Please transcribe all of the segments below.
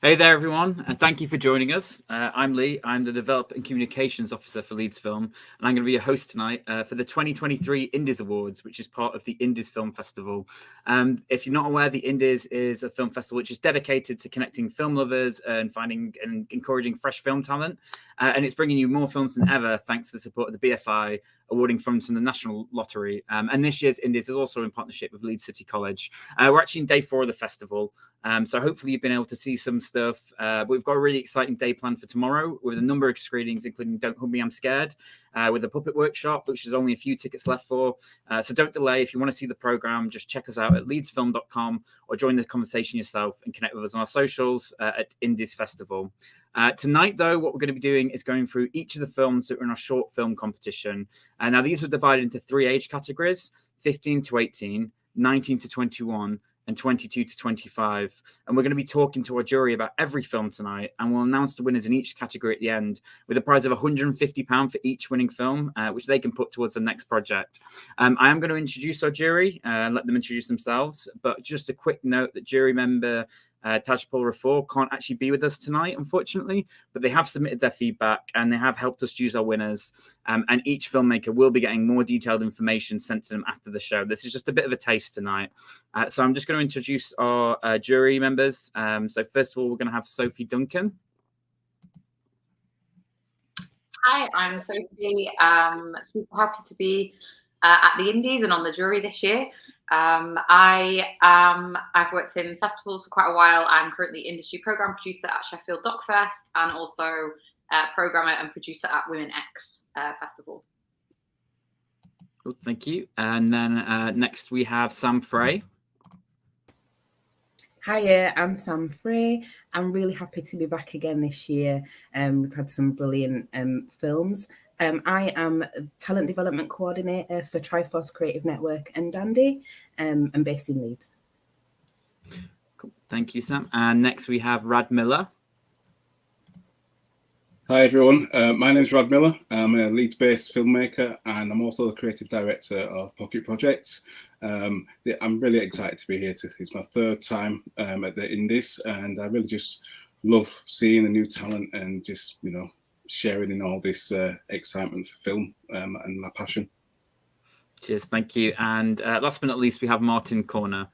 Hey there, everyone, and thank you for joining us. I'm Lee. I'm the Development and Communications Officer for Leeds Film, and I'm going to be your host tonight for the 2023 Indies Awards, which is part of the Indies Film Festival. If you're not aware, the Indies is a film festival which is dedicated to connecting film lovers and finding and encouraging fresh film talent, and it's bringing you more films than ever thanks to the support of the BFI, awarding funds from the National Lottery. And this year's Indies is also in partnership with Leeds City College. We're actually in day 4 of the festival. So hopefully you've been able to see some stuff. But we've got a really exciting day planned for tomorrow with a number of screenings, including Don't Hug Me, I'm Scared, with a puppet workshop, which there's only a few tickets left for. So don't delay. If you want to see the programme, just check us out at leedsfilm.com or join the conversation yourself and connect with us on our socials at Indies Festival. Tonight, though, what we're going to be doing is going through each of the films that are in our short film competition. Now, these were divided into 3 age categories, 15 to 18, 19 to 21, and 22 to 25. And we're going to be talking to our jury about every film tonight, and we'll announce the winners in each category at the end with a prize of £150 for each winning film, which they can put towards the next project. I am going to introduce our jury and let them introduce themselves, but just a quick note that jury member Tajpal Rafour can't actually be with us tonight, unfortunately, but they have submitted their feedback and they have helped us choose our winners. And each filmmaker will be getting more detailed information sent to them after the show. This is just a bit of a taste tonight. So I'm just going to introduce our jury members. So first of all, we're going to have Sophie Duncan. Hi, I'm Sophie. Super happy to be at the Indies and on the jury this year. I've worked in festivals for quite a while. I'm currently industry program producer at Sheffield Docfest and also programmer and producer at Women X Festival. Cool, thank you. And then next we have Sam Frey. Hiya, I'm Sam Frey. I'm really happy to be back again this year. We've had some brilliant films. I am Talent Development Coordinator for Triforce Creative Network and Dandy. I'm based in Leeds. Cool. Thank you, Sam. And next we have Rad Miller. Hi everyone, my name is Rad Miller. I'm a Leeds-based filmmaker and I'm also the creative director of Pocket Projects. I'm really excited to be here. It's my 3rd time at the Indies, and I really just love seeing the new talent and just, you know, sharing in all this excitement for film and my passion. Cheers, thank you. And last but not least, we have Martin Corner.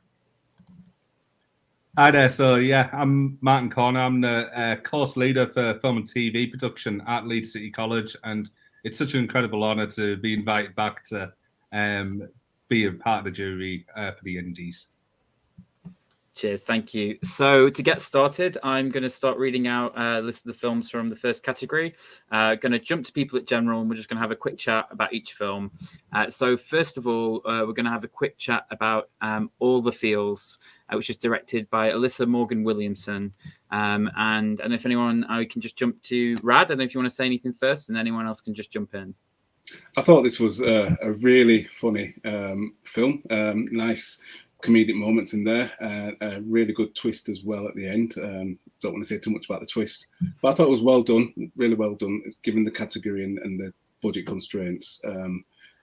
Hi there. So yeah, I'm Martin Corner. I'm the course leader for film and TV production at Leeds City College, and it's such an incredible honour to be invited back to be a part of the jury for the Indies. Cheers, thank you. So to get started, I'm going to start reading out a list of the films from the first category. Going to jump to people at general, and we're just going to have a quick chat about each film. So first of all, we're going to have a quick chat about All the Feels, which is directed by Alyssa Morgan Williamson. And if anyone, I can just jump to Rad. I don't know if you want to say anything first, and anyone else can just jump in. I thought this was a really funny film. Nice comedic moments in there, a really good twist as well at the end. Don't want to say too much about the twist, but I thought it was well done, really well done, given the category and the budget constraints.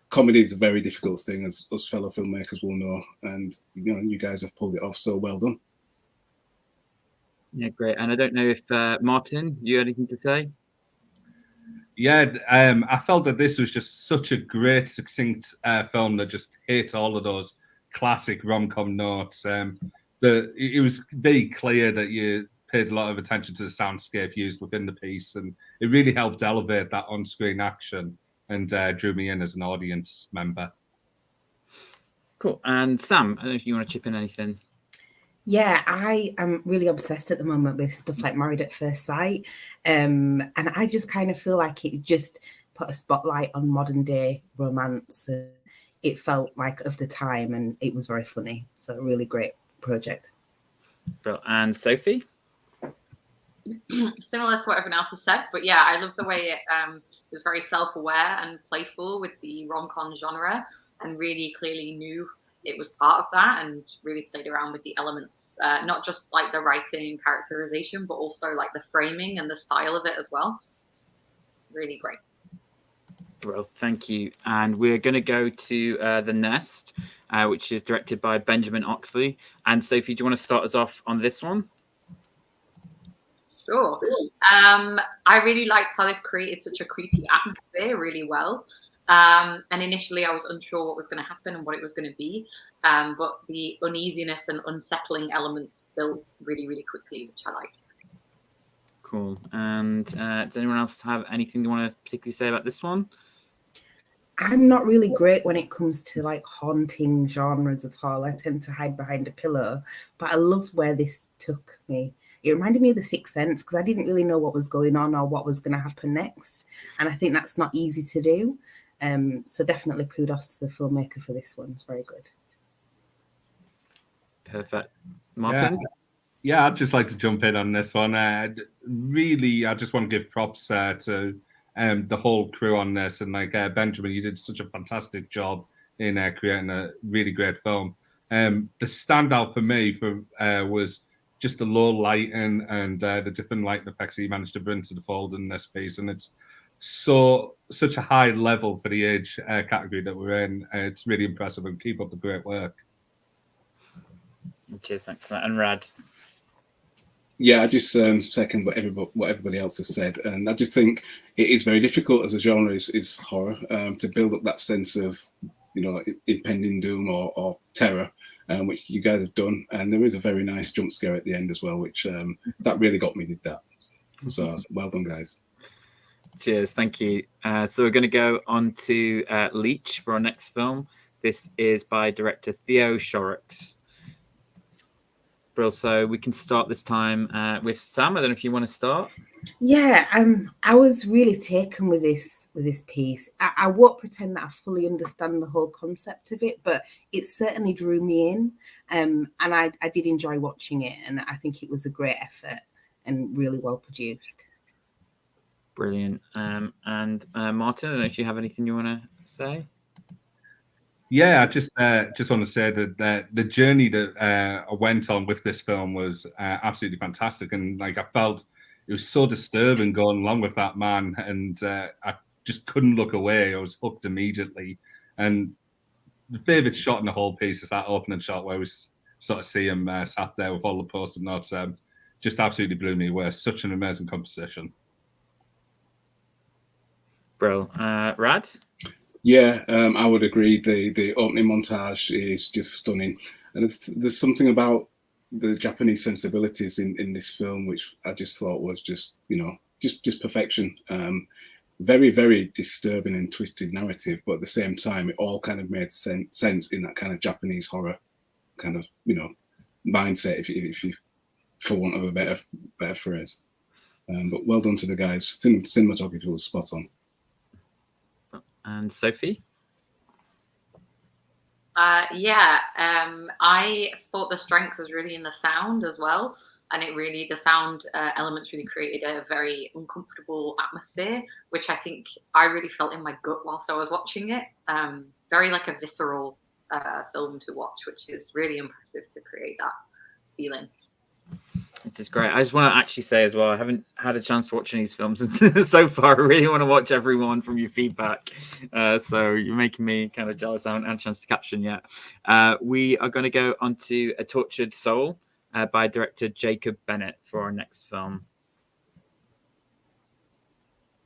Comedy is a very difficult thing, as us fellow filmmakers will know, and you know, you guys have pulled it off, so well done. Yeah, great. And I don't know if Martin, you had anything to say? Yeah, I felt that this was just such a great, succinct film that just hit all of those classic rom-com notes. It was very clear that you paid a lot of attention to the soundscape used within the piece, and it really helped elevate that on-screen action and drew me in as an audience member. Cool. And Sam, I don't know if you want to chip in anything. Yeah, I am really obsessed at the moment with stuff like Married at First Sight. And I just kind of feel like it just put a spotlight on modern day romance. It felt like of the time, and it was very funny. So a really great project. And Sophie? Similar to what everyone else has said, but yeah, I love the way it was very self-aware and playful with the rom-com genre, and really clearly knew it was part of that, and really played around with the elements, not just like the writing and characterization, but also like the framing and the style of it as well. Really great. Well, thank you. And we're going to go to The Nest, which is directed by Benjamin Oxley. And Sophie, do you want to start us off on this one? Sure. I really liked how this created such a creepy atmosphere really well. And initially I was unsure what was going to happen and what it was going to be. But the uneasiness and unsettling elements built really, really quickly, which I liked. Cool. And does anyone else have anything they want to particularly say about this one? I'm not really great when it comes to like haunting genres at all. I tend to hide behind a pillow, but I love where this took me. It reminded me of The Sixth Sense because I didn't really know what was going on or what was going to happen next. And I think that's not easy to do. So definitely kudos to the filmmaker for this one. It's very good. Perfect. Martin? Yeah, I'd just like to jump in on this one. Really, I just want to give props to the whole crew on this. And like Benjamin, you did such a fantastic job in creating a really great film. The standout for me was just the low lighting and the different lighting effects he managed to bring to the fold in this piece. And it's such a high level for the age category that we're in. It's really impressive, and keep up the great work. Cheers, thanks for that. And Rad? Yeah, I just second what everybody else has said, and I just think it is very difficult as a genre is horror to build up that sense of impending doom or terror, which you guys have done, and there is a very nice jump scare at the end as well, which that really got me. Did that? So well done, guys. Cheers, thank you. So we're going to go on to Leech for our next film. This is by director Theo Shorrocks. So we can start this time with Sam. I don't know if you want to start. Yeah, I was really taken with this piece. I won't pretend that I fully understand the whole concept of it, but it certainly drew me in, and I did enjoy watching it, and I think it was a great effort and really well produced. Brilliant. And Martin, I don't know if you have anything you want to say. Yeah, I just want to say that the journey that I went on with this film was absolutely fantastic, and like I felt it was so disturbing going along with that man, and I just couldn't look away. I was hooked immediately, and the favorite shot in the whole piece is that opening shot where we sort of see him sat there with all the post-it notes. Just absolutely blew me away. Such an amazing composition. Bro, Rad? Yeah, I would agree. The opening montage is just stunning, and there's something about the Japanese sensibilities in this film which I just thought was just perfection. Very, very disturbing and twisted narrative, but at the same time, it all kind of made sense in that kind of Japanese horror kind of mindset, if you, for want of a better phrase. But well done to the guys. Cinematography was spot on. And Sophie? I thought the strength was really in the sound as well, and the sound elements really created a very uncomfortable atmosphere, which I think I really felt in my gut whilst I was watching it. Very like a visceral film to watch, which is really impressive to create that feeling. This is great. I just want to actually say as well, I haven't had a chance to watch any of these films so far. I really want to watch everyone from your feedback. So you're making me kind of jealous. I haven't had a chance to caption yet. We are going to go on to A Tortured Soul by director Jacob Bennett for our next film.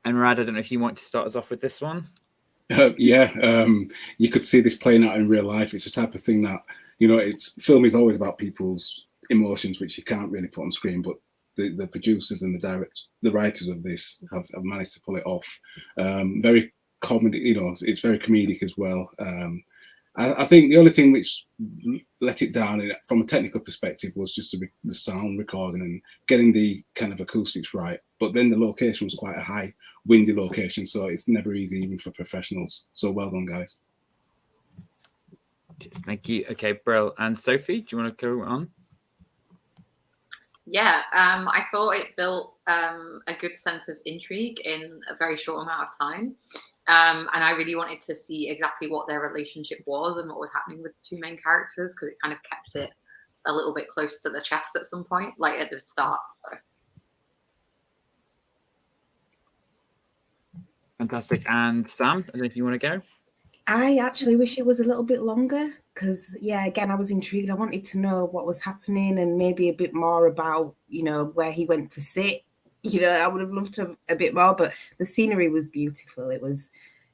And Rad, I don't know if you want to start us off with this one. You could see this playing out in real life. It's the type of thing that, film is always about people's emotions, which you can't really put on screen, but the producers and the writers of this have managed to pull it off. Very comedy, it's very comedic as well. I think the only thing which let it down from a technical perspective was just the sound recording and getting the kind of acoustics right. But then the location was quite a high, windy location, so it's never easy even for professionals. So well done, guys. Thank you. Okay, Brill. And Sophie, do you want to go on? Yeah, I thought it built a good sense of intrigue in a very short amount of time. And I really wanted to see exactly what their relationship was and what was happening with the two main characters, because it kind of kept it a little bit close to the chest at some point, like at the start. So. Fantastic. And Sam, I don't know if you want to go. I actually wish it was a little bit longer because, yeah, again, I was intrigued. I wanted to know what was happening and maybe a bit more about, where he went to sit. I would have loved a bit more, but the scenery was beautiful.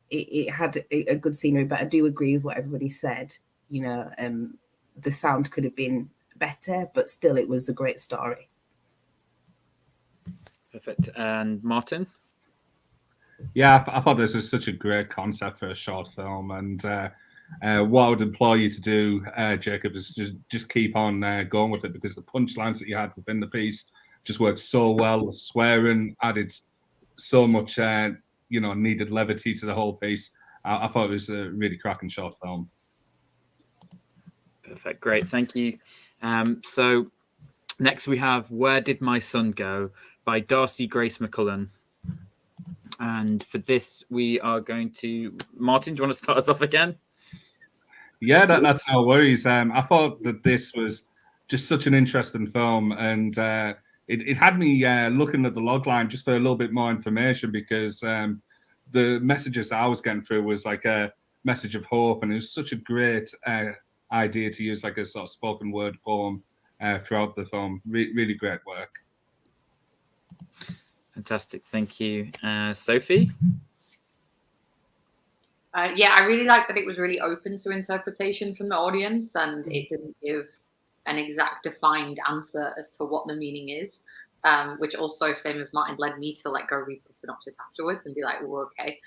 It had a good scenery, but I do agree with what everybody said. The sound could have been better, but still, it was a great story. Perfect. And Martin? Yeah, I thought this was such a great concept for a short film, and what I would implore you to do, Jacob, is just keep on going with it, because the punchlines that you had within the piece just worked so well. The swearing added so much, needed levity to the whole piece. I thought it was a really cracking short film. Perfect. Great. Thank you. So next we have Where Did My Son Go by Darcy Grace McCullen. And for this, we are going to... Martin, do you want to start us off again? Yeah, that's no worries. I thought that this was just such an interesting film, and it had me looking at the logline just for a little bit more information, because the messages that I was getting through was like a message of hope, and it was such a great idea to use like a sort of spoken word poem throughout the film. Really great work. Fantastic. Thank you. Sophie? Yeah, I really like that it was really open to interpretation from the audience, and it didn't give an exact defined answer as to what the meaning is, which also, same as Martin, led me to go read the synopsis afterwards and be like, oh, okay.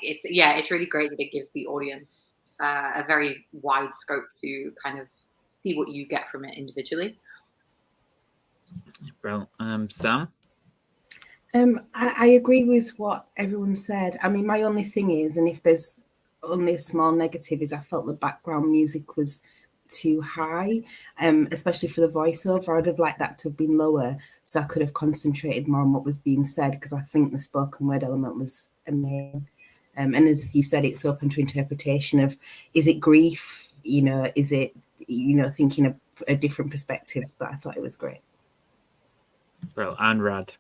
It's really great that it gives the audience a very wide scope to kind of see what you get from it individually. Well, Sam? I agree with what everyone said. I mean, my only thing is, and if there's only a small negative, is I felt the background music was too high, especially for the voiceover. I'd have liked that to have been lower, so I could have concentrated more on what was being said, because I think the spoken word element was amazing. And as you said, it's open to interpretation of, is it grief? Is it, thinking of different perspectives, but I thought it was great. Well, and Rad?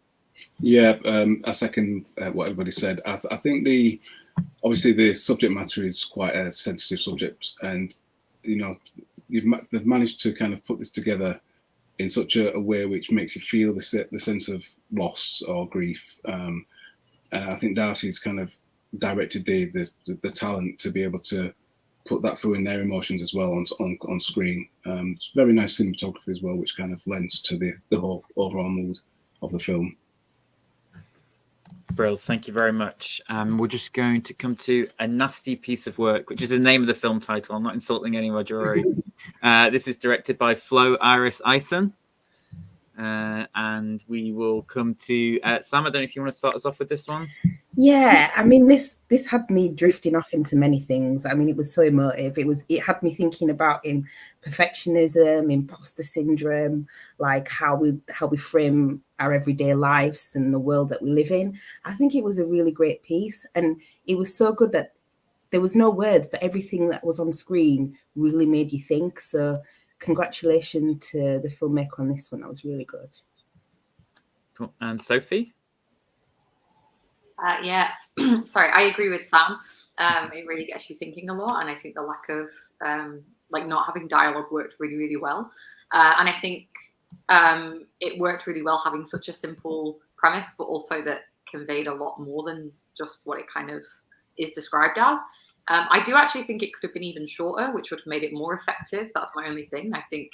Yeah, I second what everybody said. I think obviously the subject matter is quite a sensitive subject, and they've managed to kind of put this together in such a way which makes you feel the sense of loss or grief. I think Darcy's kind of directed the talent to be able to put that through in their emotions as well on screen. It's very nice cinematography as well, which kind of lends to the whole overall mood of the film. Brill, thank you very much. We're just going to come to A Nasty Piece of Work, which is the name of the film title. I'm not insulting any Roger. This is directed by Flo Iris Eisen. And we will come to Sam. I don't know if you want to start us off with this one. Yeah, I mean, this had me drifting off into many things. I mean, it was so emotive. It had me thinking about perfectionism, imposter syndrome, like how we frame our everyday lives and the world that we live in. I think it was a really great piece, and it was so good that there was no words, but everything that was on screen really made you think. So congratulations to the filmmaker on this one. That was really good. Cool. And Sophie? Yeah, sorry, I agree with Sam. It really gets you thinking a lot, and I think the lack of not having dialogue worked really, really well. And I think it worked really well having such a simple premise, but also that conveyed a lot more than just what it kind of is described as. I do actually think it could have been even shorter, which would have made it more effective. That's my only thing. I think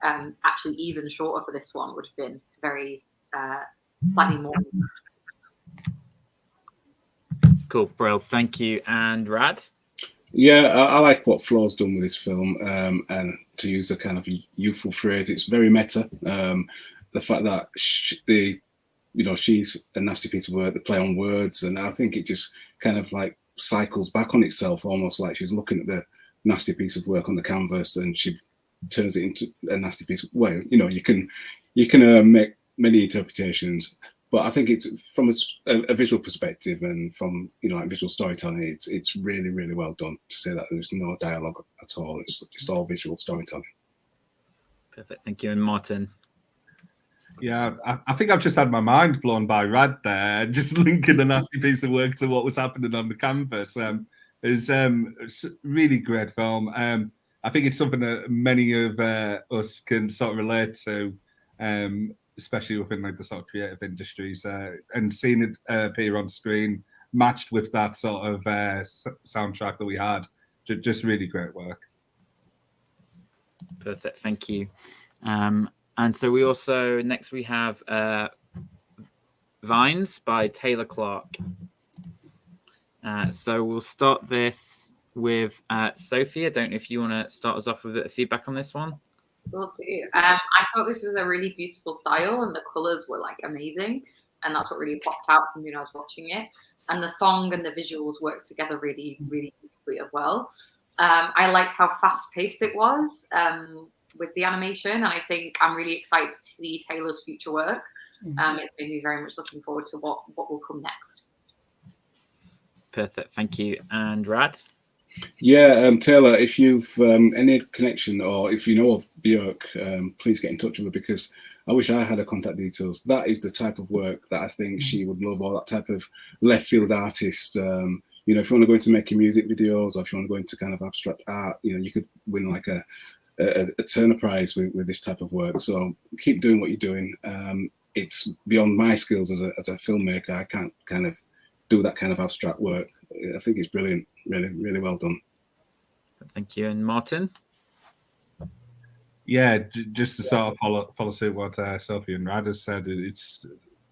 actually even shorter for this one would have been very slightly more. Cool, Brill. Thank you. And Rad? Yeah, I like what Flo's done with this film, and to use a kind of youthful phrase, it's very meta. The fact that she's a nasty piece of work, the play on words, and I think it just kind of like cycles back on itself, almost like she's looking at the nasty piece of work on the canvas and she turns it into a nasty piece. Well, you can make many interpretations. But I think it's from a visual perspective and from like visual storytelling, it's really, really well done. To say that there's no dialogue at all, it's just all visual storytelling. Perfect. Thank you. And Martin. Yeah, I think I've just had my mind blown by Rad there, just linking a nasty piece of work to what was happening on the canvas. It's a really great film. I think it's something that many of us can sort of relate to, especially within like the sort of creative industries, and seeing it appear on screen matched with that sort of soundtrack that we had. Just really great work. Perfect. Thank you. And so we also, next we have Vines by Taylor Clark. So we'll start this with Sophie. I don't know if you want to start us off with a feedback on this one. Will do. I thought this was a really beautiful style, and the colors were like amazing, and that's what really popped out from when I was watching it. And the song and the visuals worked together really, really beautifully as well. I liked how fast-paced it was with the animation, and I think I'm really excited to see Taylor's future work. It's made me very much looking forward to what will come next. Perfect. Thank you. And Rad? Yeah, Taylor, if you've any connection or if you know of Björk, please get in touch with her, because I wish I had her contact details. That is the type of work that I think she would love, or that type of left field artist. If you want to go into making music videos, or if you want to go into kind of abstract art, you could win like a Turner Prize with this type of work. So keep doing what you're doing. It's beyond my skills as a filmmaker. I can't kind of do that kind of abstract work. I think it's brilliant. Really, really well done. Thank you. And Martin? Yeah, just to sort of follow suit what Sophie and Rad has said, it's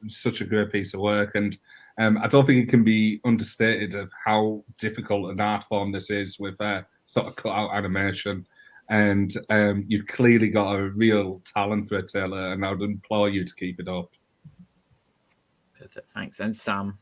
such a great piece of work, and I don't think it can be understated of how difficult an art form this is with sort of cut out animation. And you've clearly got a real talent for it, Taylor, and I would implore you to keep it up. Perfect. Thanks. And Sam?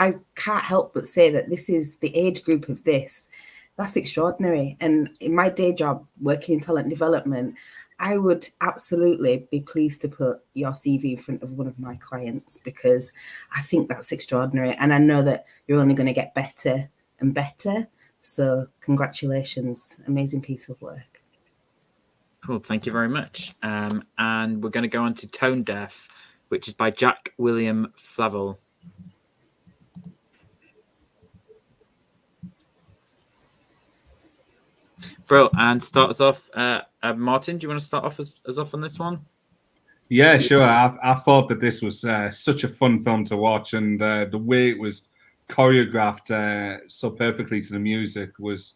I can't help but say that this is the age group of this. That's extraordinary. And in my day job, working in talent development, I would absolutely be pleased to put your CV in front of one of my clients, because I think that's extraordinary. And I know that you're only going to get better and better. So congratulations. Amazing piece of work. Cool. Thank you very much. And we're going to go on to Tone Deaf, which is by Jack William Flavel. Bro, and start us off. Martin, do you want to start off as off on this one? Yeah, sure. I thought that this was such a fun film to watch, and the way it was choreographed so perfectly to the music was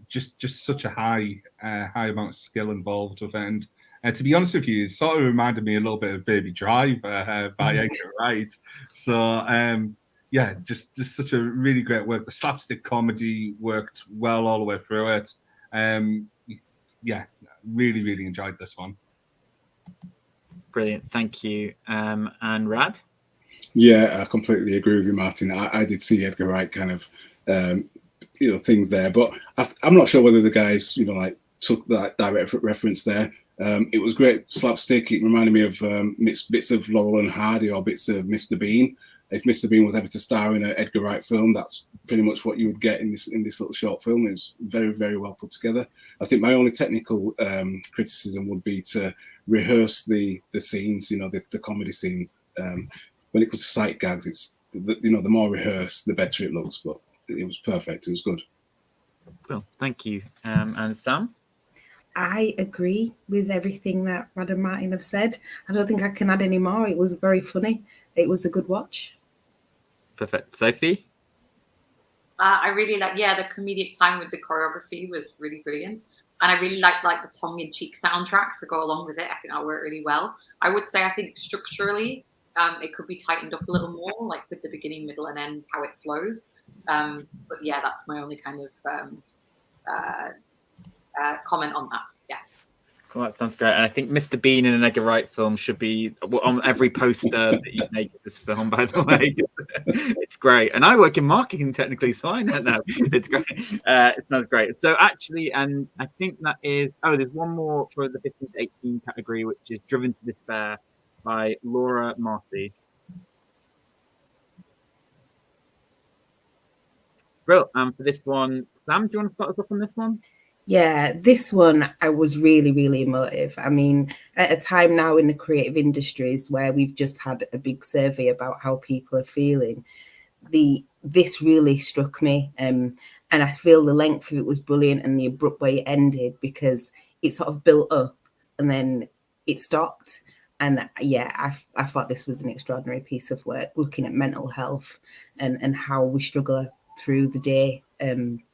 just such a high amount of skill involved with it. And to be honest with you, it sort of reminded me a little bit of Baby Drive by Edgar Wright. So yeah, just such a really great work. The slapstick comedy worked well all the way through it. Yeah, really, really enjoyed this one. Brilliant. Thank you. And Rad? Yeah, I completely agree with you, Martin. I did see Edgar Wright kind of, things there, but I'm not sure whether the guys, took that direct reference there. It was great slapstick. It reminded me of bits of Laurel and Hardy or bits of Mr. Bean. If Mr. Bean was ever to star in an Edgar Wright film, that's pretty much what you would get in this little short film. It's very, very well put together. I think my only technical criticism would be to rehearse the scenes, the comedy scenes. When it comes to sight gags, it's the more rehearsed, the better it looks. But it was perfect. It was good. Well, thank you. And Sam? I agree with everything that Rad and Martin have said. I don't think I can add any more. It was very funny. It was a good watch. Perfect. Sophie? I really like, the comedic time with the choreography was really brilliant. And I really liked the tongue-in-cheek soundtrack to go along with it. I think that worked really well. I would say I think structurally it could be tightened up a little more, like with the beginning, middle, and end, how it flows. But yeah, that's my only kind of comment on that. Yeah. Cool, that sounds great. And I think Mr. Bean in an Edgar Wright film should be on every poster that you make of this film, by the way. It's great. And I work in marketing technically, so I know that. It's great. It sounds great. So actually, and I think that is, there's one more for the 15 to 18 category, which is Driven to Despair by Laura Marcy. Bro, for this one, Sam, do you want to start us off on this one? Yeah, this one I was really, really emotive. I mean, at a time now in the creative industries where we've just had a big survey about how people are feeling, this really struck me. And I feel the length of it was brilliant and the abrupt way it ended, because it sort of built up and then it stopped. And yeah, I thought this was an extraordinary piece of work, looking at mental health and how we struggle through the day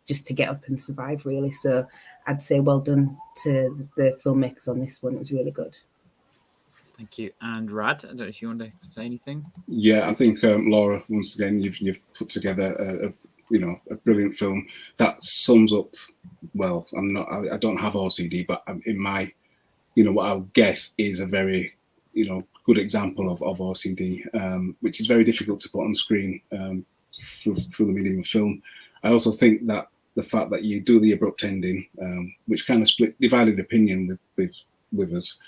just to get up and survive, really. So I'd say well done to the filmmakers on this one. It was really good. Thank you. And Rad, I don't know if you want to say anything. Yeah, I think Laura, once again, you've put together a brilliant film that sums up. Well, I don't have OCD, but in my, what I would guess is a very, good example of OCD, which is very difficult to put on screen through the medium of film. I also think that the fact that you do the abrupt ending, which kind of divided opinion with us,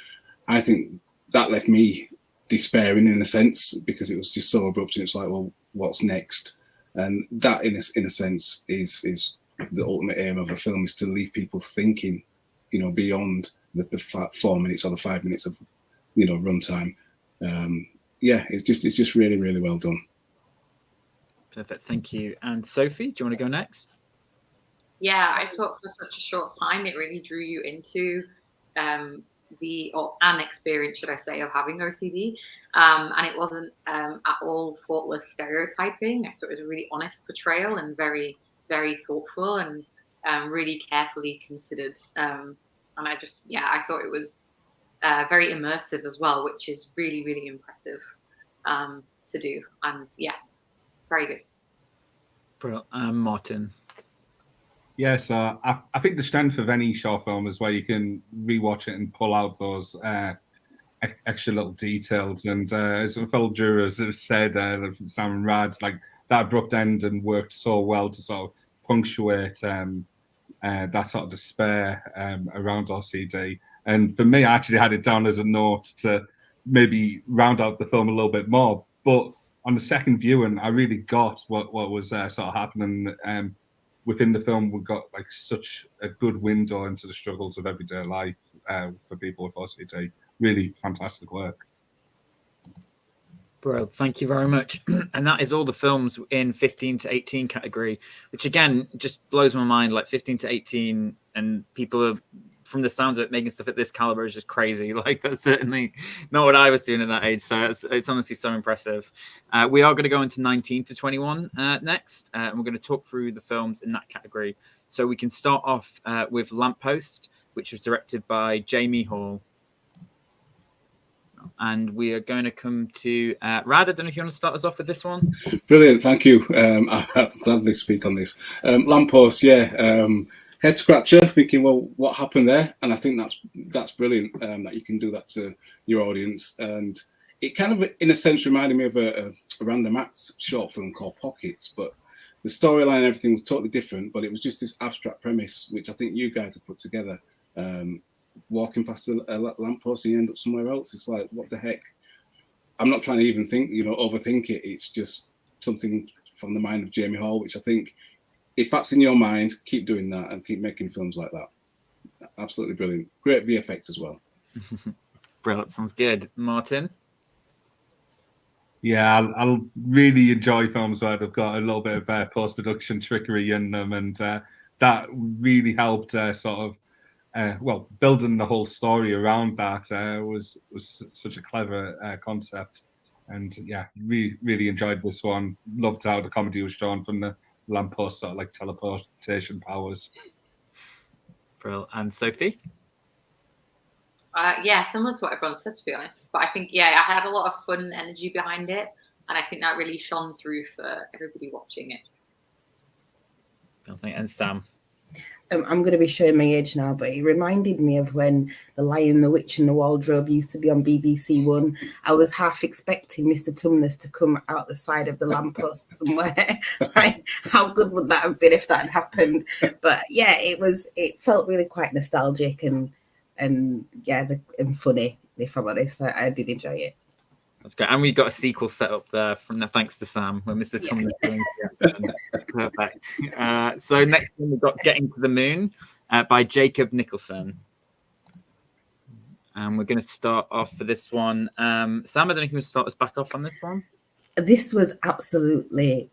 I think that left me despairing in a sense, because it was just so abrupt, and it's like, well, what's next? And that, in a sense, is the ultimate aim of a film, is to leave people thinking, beyond the 4 minutes or the 5 minutes of, runtime. It's just really, really well done. Perfect, thank you. And Sophie, do you want to go next? Yeah, I thought for such a short time, it really drew you into an experience, should I say, of having OCD. And it wasn't at all thoughtless stereotyping. I thought it was a really honest portrayal and very, very thoughtful and really carefully considered. And I thought it was very immersive as well, which is really, really impressive to do. And yeah, very good. Brilliant. Martin. Yeah, so I think the strength of any short film is where you can rewatch it and pull out those extra little details. And as a fellow jurors have said, Sam and Rad, like that abrupt end and worked so well to sort of punctuate that sort of despair around OCD. And for me, I actually had it down as a note to maybe round out the film a little bit more. But on the second viewing, I really got what was sort of happening within the film. We got like such a good window into the struggles of everyday life for people with OCD. Really fantastic work. Bro, thank you very much. And that is all the films in 15 to 18 category, which again just blows my mind. Like 15 to 18, and people are, from the sounds of it, making stuff at this caliber is just crazy. Like that's certainly not what I was doing at that age. So it's honestly so impressive. We are going to go into 19 to 21 next, and we're going to talk through the films in that category. So we can start off with Lamppost, which was directed by Jamie Hall. And we are going to come to Rad. I don't know if you want to start us off with this one. Brilliant, thank you. I'll gladly speak on this. Lamppost, head scratcher, thinking, well, what happened there? And I think that's brilliant that you can do that to your audience. And it kind of, in a sense, reminded me of a Random Acts short film called Pockets, but the storyline and everything was totally different, but it was just this abstract premise, which I think you guys have put together. Walking past a lamppost and you end up somewhere else. It's like, what the heck? I'm not trying to even think, overthink it. It's just something from the mind of Jamie Hall, which I think, if that's in your mind, keep doing that and keep making films like that. Absolutely brilliant. Great VFX as well. Brilliant. Sounds good. Martin? Yeah, I'll really enjoy films where they've got a little bit of post-production trickery in them, and that really helped building the whole story around that was such a clever concept. And yeah, really enjoyed this one. Loved how the comedy was drawn from the lamppost, sort of like teleportation powers. Brilliant. And Sophie? Similar to what everyone said, to be honest. But I think, I had a lot of fun and energy behind it. And I think that really shone through for everybody watching it. And Sam? I'm going to be showing my age now, but it reminded me of when The Lion, the Witch and the Wardrobe used to be on BBC One. I was half expecting Mr. Tumnus to come out the side of the lamppost somewhere. Like, how good would that have been if that had happened? But yeah, it felt really quite nostalgic and and funny, if I'm honest. I did enjoy it. That's great. And we got a sequel set up there from the thanks to Sam when Mr. Tumnus perfect. So next one we've got Getting to the Moon by Jacob Nicholson. And we're going to start off for this one. Sam, I don't know if you want to start us back off on this one. This was absolutely,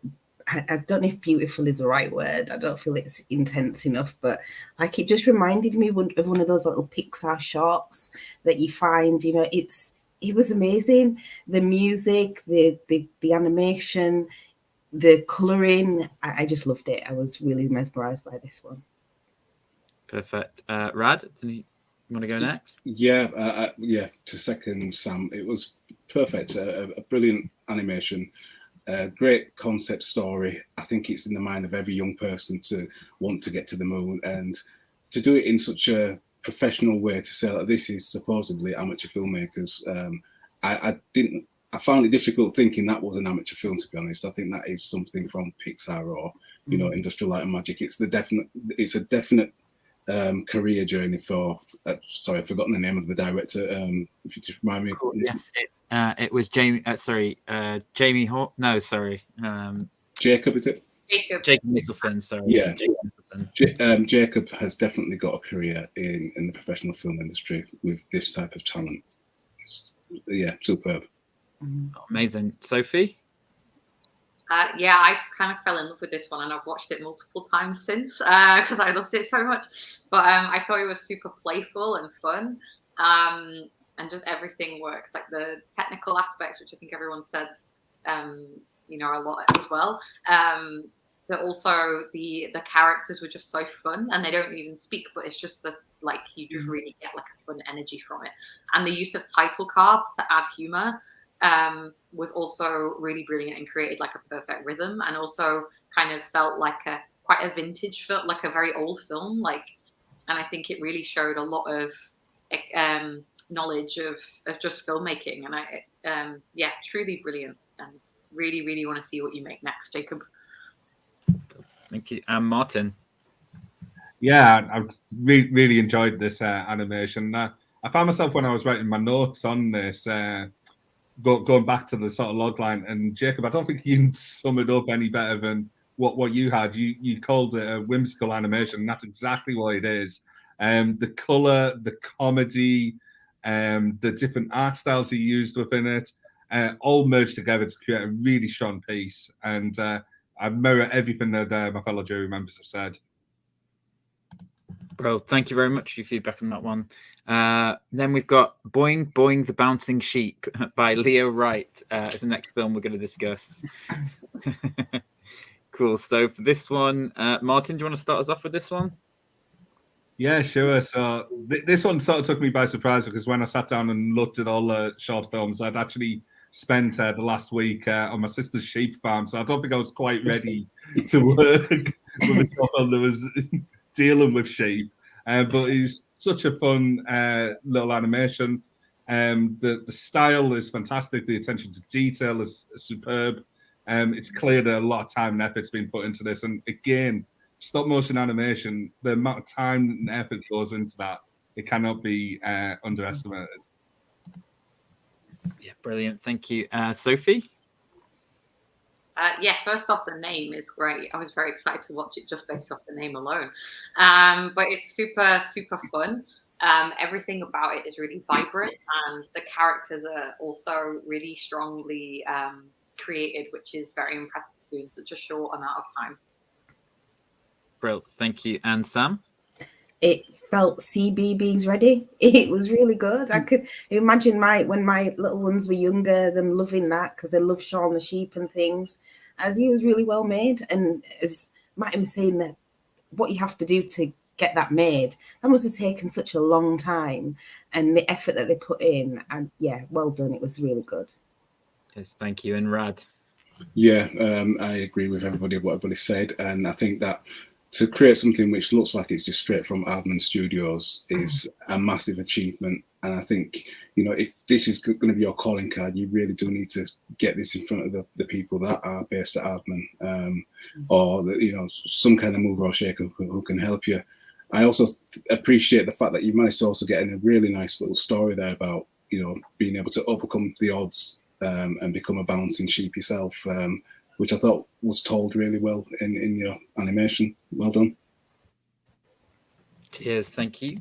I don't know if beautiful is the right word. I don't feel it's intense enough, but like it just reminded me of one of those little Pixar shorts that you find, you know, it was amazing. The music, the animation, the colouring, I just loved it. I was really mesmerised by this one. Perfect. Rad, do you want to go next? Yeah, to second Sam, it was perfect. A brilliant animation, a great concept story. I think it's in the mind of every young person to want to get to the moon, and to do it in such a professional way, to say that this is supposedly amateur filmmakers. I found it difficult thinking that was an amateur film, to be honest. I think that is something from Pixar or Industrial Light and Magic. It's a definite career journey for sorry, I've forgotten the name of the director. If you just remind me. Cool. Yes, it was Jamie. Jamie Hawk. No, sorry. Jacob, is it? Jacob Nicholson. Sorry. Yeah. Jacob Nicholson. Jacob has definitely got a career in the professional film industry with this type of talent. Superb. Amazing. Sophie? I kind of fell in love with this one, and I've watched it multiple times since because I loved it so much. But I thought it was super playful and fun, and just everything works. Like the technical aspects, which I think everyone said, a lot as well. So also the characters were just so fun, and they don't even speak, but it's just you just really get like a fun energy from it. And the use of title cards to add humor was also really brilliant and created like a perfect rhythm, and also kind of felt like quite a vintage film, like a very old film. And I think it really showed a lot of knowledge of just filmmaking, and truly brilliant, and really, really want to see what you make next, Jacob. Thank you. Martin? Yeah, I really enjoyed this animation. I found myself when I was writing my notes on this, going back to the sort of log line. And Jacob, I don't think you can sum it up any better than what you had. You called it a whimsical animation, and that's exactly what it is. The color, the comedy, the different art styles he used within it, all merged together to create a really strong piece. And I mirror everything that my fellow jury members have said. Bro, thank you very much for your feedback on that one. Then we've got Boing Boing the Bouncing Sheep by Leo Wright as the next film we're going to discuss. Cool. So for this one, Martin, do you want to start us off with this one? Yeah, sure. So this one sort of took me by surprise, because when I sat down and looked at all the short films, I'd actually spent the last week on my sister's sheep farm. So I don't think I was quite ready to work with a short film that was dealing with sheep. But it was such a fun little animation. The style is fantastic. The attention to detail is superb. It's clear that a lot of time and effort's been put into this. And again, stop motion animation, the amount of time and effort goes into that, it cannot be underestimated. Yeah, brilliant. Thank you. Sophie? First off, the name is great. I was very excited to watch it just based off the name alone. But it's super, super fun. Everything about it is really vibrant, and the characters are also really strongly created, which is very impressive to do in such a short amount of time. Brilliant. Thank you. And Sam? It felt CBeebies ready. It was really good. I could imagine when my little ones were younger, them loving that, because they love Shaun the Sheep and things. I think it was really well made. And as Martin was saying, that what you have to do to get that made, that must have taken such a long time, and the effort that they put in. And yeah, well done. It was really good. Yes, thank you. And Rad? Yeah, I agree with what everybody said, and I think that to create something which looks like it's just straight from Aardman Studios is a massive achievement. And I think, you know, if this is going to be your calling card, you really do need to get this in front of the people that are based at Aardman, or you know, some kind of mover or shaker who can help you. I also appreciate the fact that you managed to also get in a really nice little story there about, you know, being able to overcome the odds and become a balancing sheep yourself, which I thought was told really well in your animation. Well done. Cheers, thank you.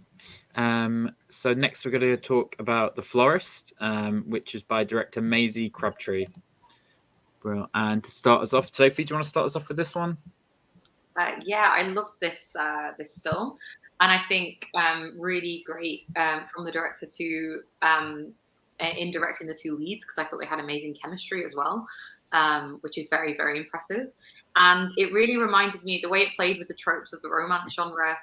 So next we're going to talk about The Florist, which is by director Maisie Crabtree. Well, and to start us off, Sophie, do you want to start us off with this one? Yeah, I love this this film, and I think really great from the director to in directing the two leads, because I thought they had amazing chemistry as well, which is very, very impressive. And it really reminded me, the way it played with the tropes of the romance genre,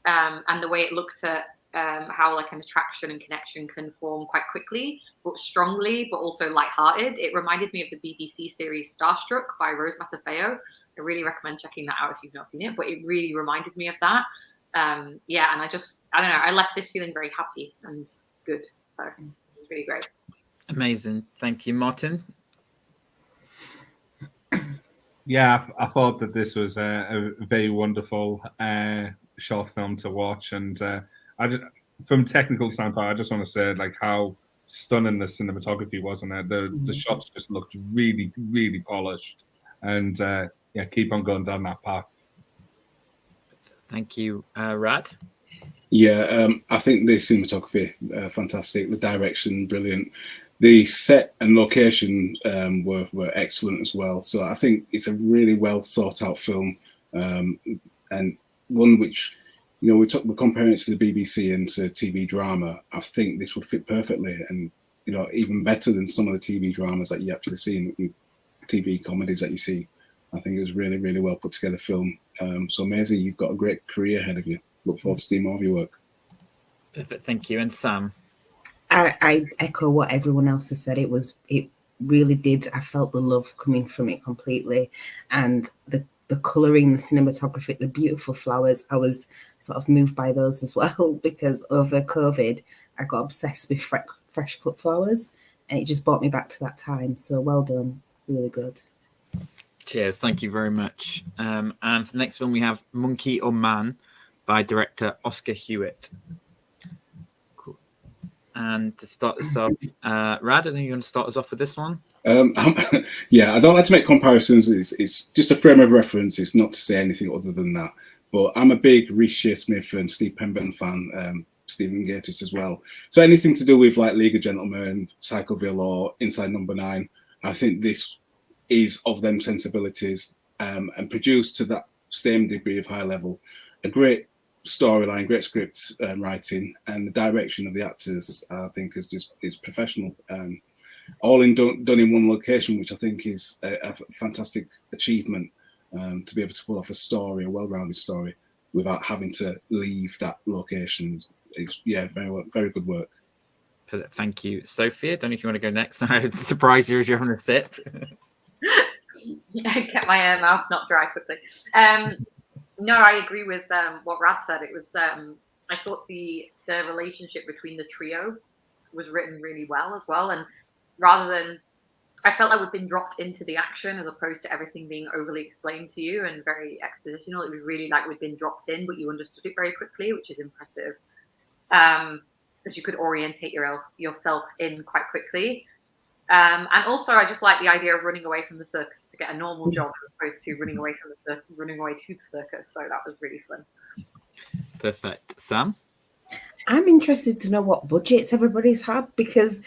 and the way it looked at how like an attraction and connection can form quite quickly, but strongly, but also lighthearted. It reminded me of the BBC series Starstruck by Rose Matafeo. I really recommend checking that out if you've not seen it, but it really reminded me of that. Yeah, and I don't know, I left this feeling very happy and good. So it was really great. Amazing. Thank you, Martin. Yeah, I thought that this was a very wonderful short film to watch, and from a technical standpoint, I just want to say like how stunning the cinematography was in it. The shots just looked really, really polished, and yeah, keep on going down that path. Thank you, Rad. Yeah, I think the cinematography fantastic, the direction brilliant, the set and location were excellent as well. So I think it's a really well thought out film, and one which, you know, we're comparing it to the BBC and to TV drama. I think this would fit perfectly, and you know, even better than some of the TV dramas that you actually see in TV comedies that you see. I think it was really, really well put together film. So Maisie, you've got a great career ahead of you. Look forward to seeing more of your work. Perfect. Thank you. And Sam? I echo what everyone else has said. It really did. I felt the love coming from it completely, and the colouring, the cinematography, the beautiful flowers. I was sort of moved by those as well, because over COVID, I got obsessed with fresh cut flowers, and it just brought me back to that time. So well done, really good. Cheers. Thank you very much. And for the next one, we have Monkey or Man by director Oscar Hewitt. Cool. And to start this off, Rad, I think you're going to start us off with this one. Yeah, I don't like to make comparisons. It's just a frame of reference. It's not to say anything other than that. But I'm a big Reece Shearsmith and Steve Pemberton fan, Stephen Gatiss as well. So anything to do with like League of Gentlemen, Psychoville, or Inside Number 9, I think this is of them sensibilities, and produced to that same degree of high level. A great storyline, great script writing, and the direction of the actors, I think, is professional. All done in one location, which I think is a fantastic achievement, to be able to pull off a well-rounded story, without having to leave that location. Is very good work. Thank you, Sophie. I don't know if you want to go next. I surprised you as you're on a sip. Get my mouth not dry quickly. No, I agree with what Rad said. It was I thought the relationship between the trio was written really well as well, and rather than, I felt like we've been dropped into the action as opposed to everything being overly explained to you and very expositional. It was really like we'd been dropped in, but you understood it very quickly, which is impressive. Because you could orientate yourself in quite quickly. And also, I just like the idea of running away from the circus to get a normal job, as opposed to running away to the circus. So that was really fun. Perfect. Sam? I'm interested to know what budgets everybody's had, because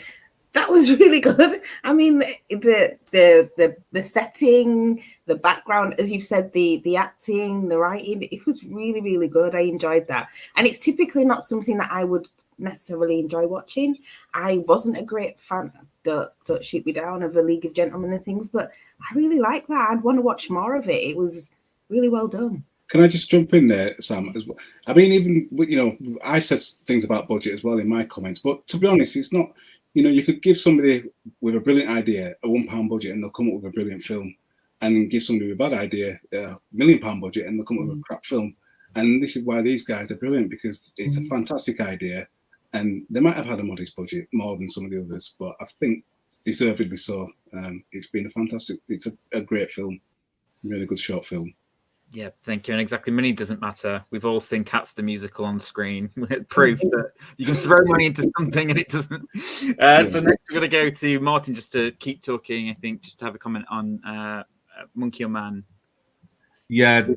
that was really good. I mean, the setting, the background, as you said, the acting, the writing, it was really, really good. I enjoyed that. And it's typically not something that I would necessarily enjoy watching. I wasn't a great fan, don't shoot me down, of A League of Gentlemen and things, but I really like that. I'd want to watch more of it. It was really well done. Can I just jump in there, Sam? As well? I mean, even, you know, I've said things about budget as well in my comments, but to be honest, it's not, you know, you could give somebody with a brilliant idea a £1 budget and they'll come up with a brilliant film. and give somebody with a bad idea £1 million budget and they'll come up with a crap film. And this is why these guys are brilliant, because it's a fantastic idea, and they might have had a modest budget more than some of the others, but I think deservedly so. It's been it's a great film, really good short film. Yeah, thank you. And exactly, money doesn't matter. We've all seen Cats the musical on screen. Proof that you can throw money into something and it doesn't. So next we're going to go to Martin just to keep talking. I think just to have a comment on Monkey or Man. Yeah,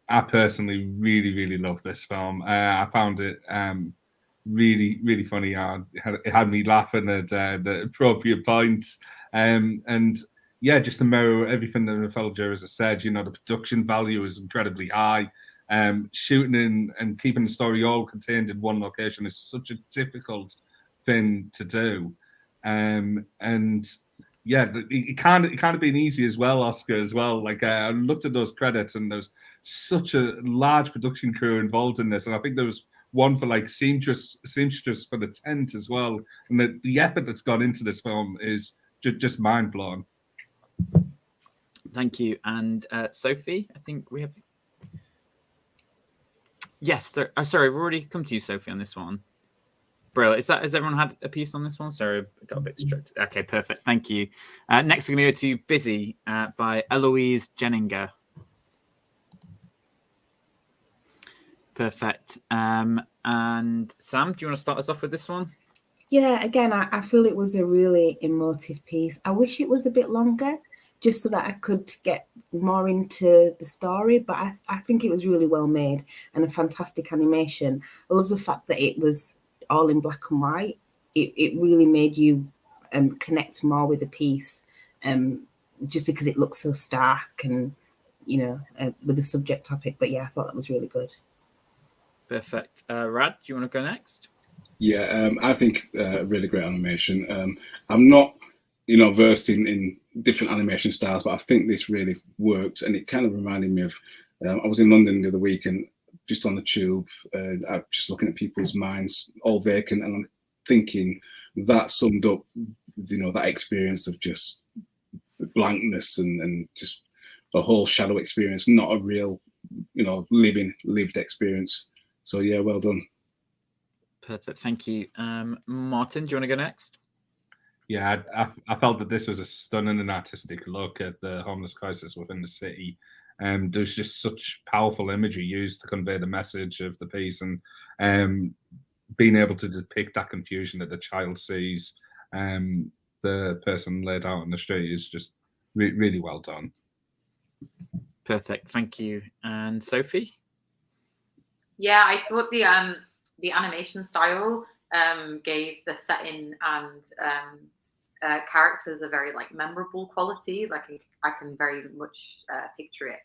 I personally really love this film. I found it really funny. It had me laughing at the appropriate points. And yeah, just to mirror everything that Rafael Jurez has said, you know, the production value is incredibly high. Shooting in and keeping the story all contained in one location is such a difficult thing to do. And yeah, it can't have been easy as well, Oscar, as well. Like I looked at those credits and there's such a large production crew involved in this. And I think there was one for like seamstress for the tent as well. And the effort that's gone into this film is just mind blowing. Thank you. And Sophie, I think we have. Yes, sorry, we've already come to you, Sophie, on this one. Brilliant. Has everyone had a piece on this one? Sorry, I got a bit distracted. Okay, perfect. Thank you. Next, we're going to go to Busy by Eloise Jenninger. Perfect. And Sam, do you want to start us off with this one? Yeah, again, I feel it was a really emotive piece. I wish it was a bit longer, just so that I could get more into the story, but I think it was really well made and a fantastic animation. I love the fact that it was all in black and white. It really made you connect more with the piece, just because it looks so stark and, you know, with the subject topic. But yeah, I thought that was really good. Perfect. Rad, do you want to go next? Yeah, I think really great animation. I'm not, versed in different animation styles, but I think this really worked, and it kind of reminded me of. I was in London the other week, and just on the tube, I'm just looking at people's minds all vacant, and I'm thinking that summed up, that experience of just blankness and just a whole shadow experience, not a real, lived experience. So yeah, well done. Perfect, thank you. Martin, do you want to go next? Yeah, I felt that this was a stunning and artistic look at the homeless crisis within the city. There's just such powerful imagery used to convey the message of the piece, and being able to depict that confusion that the child sees, the person laid out on the street is just really well done. Perfect, thank you. And Sophie? Yeah, I thought the animation style gave the setting and characters a very memorable quality. I can very much picture it.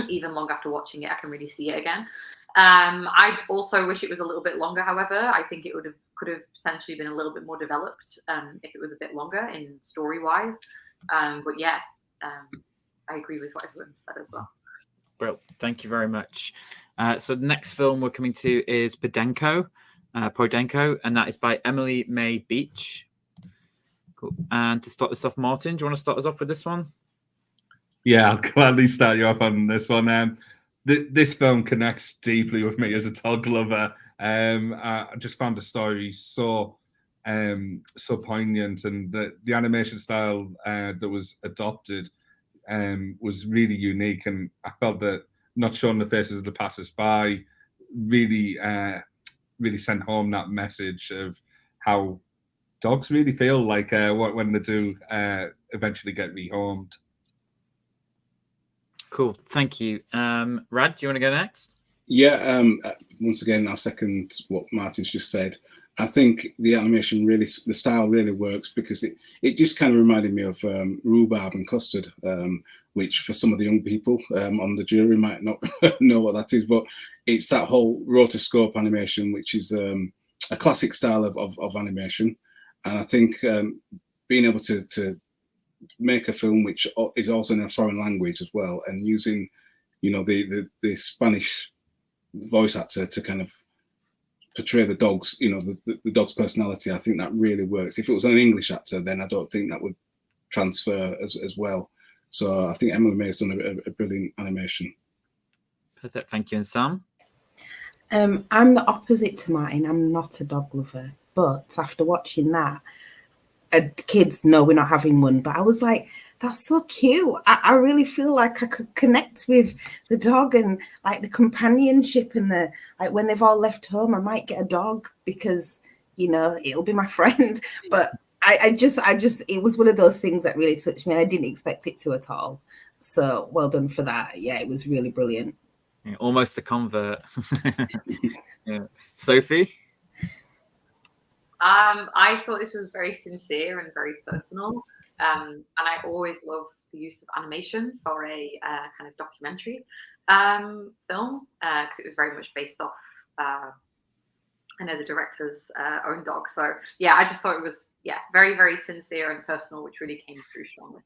Even long after watching it, I can really see it again. I also wish it was a little bit longer. However, I think it could have potentially been a little bit more developed if it was a bit longer in story wise. But yeah, I agree with what everyone said as well. Well, thank you very much. So the next film we're coming to is Podenco, and that is by Emily May Beach. Cool. And to start this off, Martin, do you want to start us off with this one? Yeah, I'll gladly start you off on this one. This film connects deeply with me as a dog lover. I just found the story so poignant, and the animation style that was adopted was really unique, and I felt that not showing the faces of the passers-by really sent home that message of how dogs really feel like when they do eventually get rehomed. Cool, thank you. Rad, do you want to go next? Yeah, once again, I'll second what Martin's just said. I think the animation the style really works, because it just kind of reminded me of rhubarb and custard, which for some of the young people on the jury might not know what that is, but it's that whole rotoscope animation, which is a classic style of animation. And I think being able to make a film which is also in a foreign language as well, and using, the Spanish voice actor to kind of portray the dogs, the dog's personality, I think that really works. If it was an English actor, then I don't think that would transfer as well. So I think Emily May has done a brilliant animation. Perfect. Thank you. And Sam? I'm the opposite to Martin. I'm not a dog lover, but after watching that, kids know we're not having one, but I was like, that's so cute. I really feel like I could connect with the dog, and like the companionship, and the like when they've all left home, I might get a dog because, you know, it'll be my friend. But I just it was one of those things that really touched me. I didn't expect it to at all. So well done for that. Yeah, it was really brilliant. Yeah, almost a convert. Yeah. Sophie? I thought this was very sincere and very personal. And I always love the use of animation for a kind of documentary film, because it was very much based off, I know, the director's own dog. So yeah, I just thought it was, very, very sincere and personal, which really came through strongly.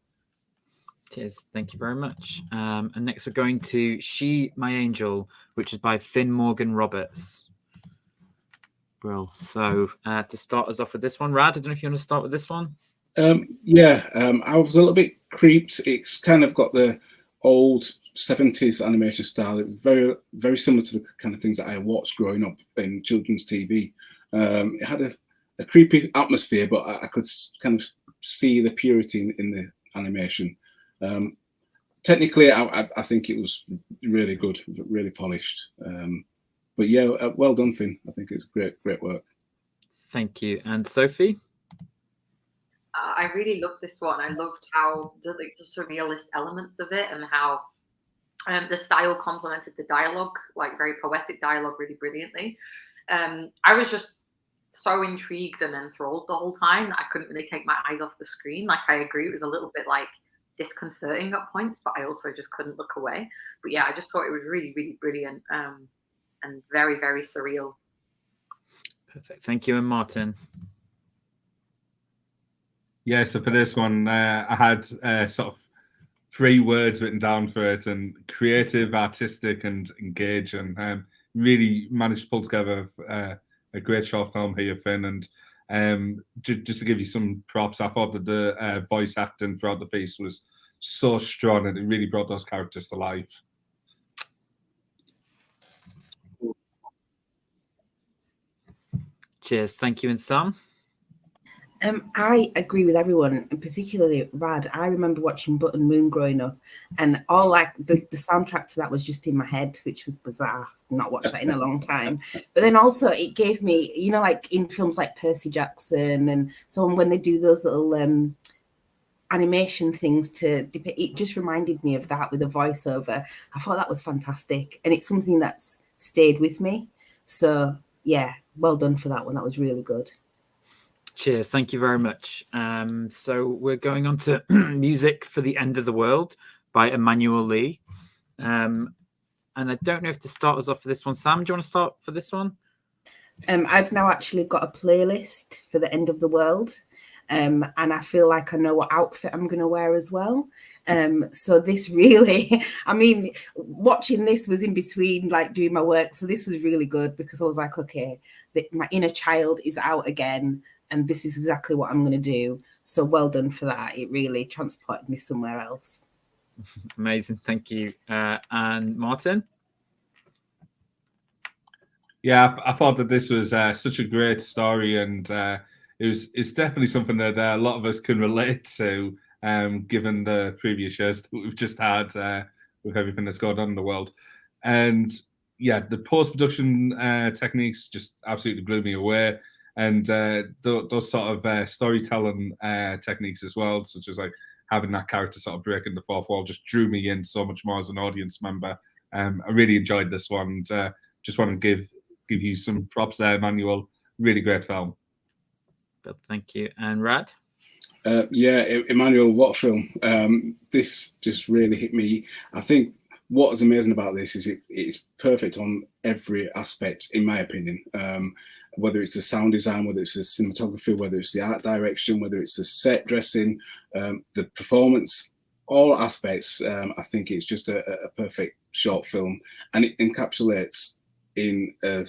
Cheers. Thank you very much. And next we're going to She, My Angel, which is by Finn Morgan Roberts. Brill. So to start us off with this one, Rad, I don't know if you want to start with this one. I was a little bit creeped. It's kind of got the old 70s animation style. It was very, very similar to the kind of things that I watched growing up in children's TV. It had a creepy atmosphere, but I could kind of see the purity in the animation. Technically, I think it was really good, really polished. But yeah, well done, Finn. I think it's great work. Thank you. And Sophie? I really loved this one. I loved how the surrealist elements of it, and how the style complemented the dialogue, like very poetic dialogue, really brilliantly. I was just so intrigued and enthralled the whole time that I couldn't really take my eyes off the screen. Like, I agree, it was a little bit like disconcerting at points, but I also just couldn't look away. But yeah, I just thought it was really, really brilliant, and very, very surreal. Perfect. Thank you. And Martin? Yeah, so for this one, I had sort of 3 words written down for it, and creative, artistic, and engage, and really managed to pull together a great short film here, Finn. And just to give you some props, I thought that the voice acting throughout the piece was so strong, and it really brought those characters to life. Cheers. Thank you. And Sam? I agree with everyone, and particularly Rad. I remember watching Button Moon growing up, and all like the soundtrack to that was just in my head, which was bizarre. Not watched that in a long time. But then also it gave me, you know, like in films like Percy Jackson and so on, when they do those little animation things to depict, it just reminded me of that with a voiceover. I thought that was fantastic, and it's something that's stayed with me. So yeah, well done for that one. That was really good. Cheers. Thank you very much. So we're going on to Music for the End of the World by Emmanuel Lee. And I don't know if to start us off for this one. Sam, do you want to start for this one? I've now actually got a playlist for the End of the World. And I feel like I know what outfit I'm going to wear as well. So this really, I mean, watching this was in between like doing my work. So this was really good because I was like, okay, my inner child is out again. And this is exactly what I'm going to do. So well done for that. It really transported me somewhere else. Amazing. Thank you. And Martin? Yeah, I thought that this was such a great story, and it's definitely something that a lot of us can relate to, given the previous years that we've just had with everything that's going on in the world. And yeah, the post-production techniques just absolutely blew me away. And those sort of storytelling techniques as well, such as like having that character sort of breaking the fourth wall, just drew me in so much more as an audience member. I really enjoyed this one. And, just want to give you some props there, Emmanuel. Really great film. Well, thank you. And Rad? Emmanuel, what a film. This just really hit me. I think what is amazing about this is it's perfect on every aspect, in my opinion. Whether it's the sound design, whether it's the cinematography, whether it's the art direction, whether it's the set dressing, the performance, all aspects. I think it's just a perfect short film, and it encapsulates in a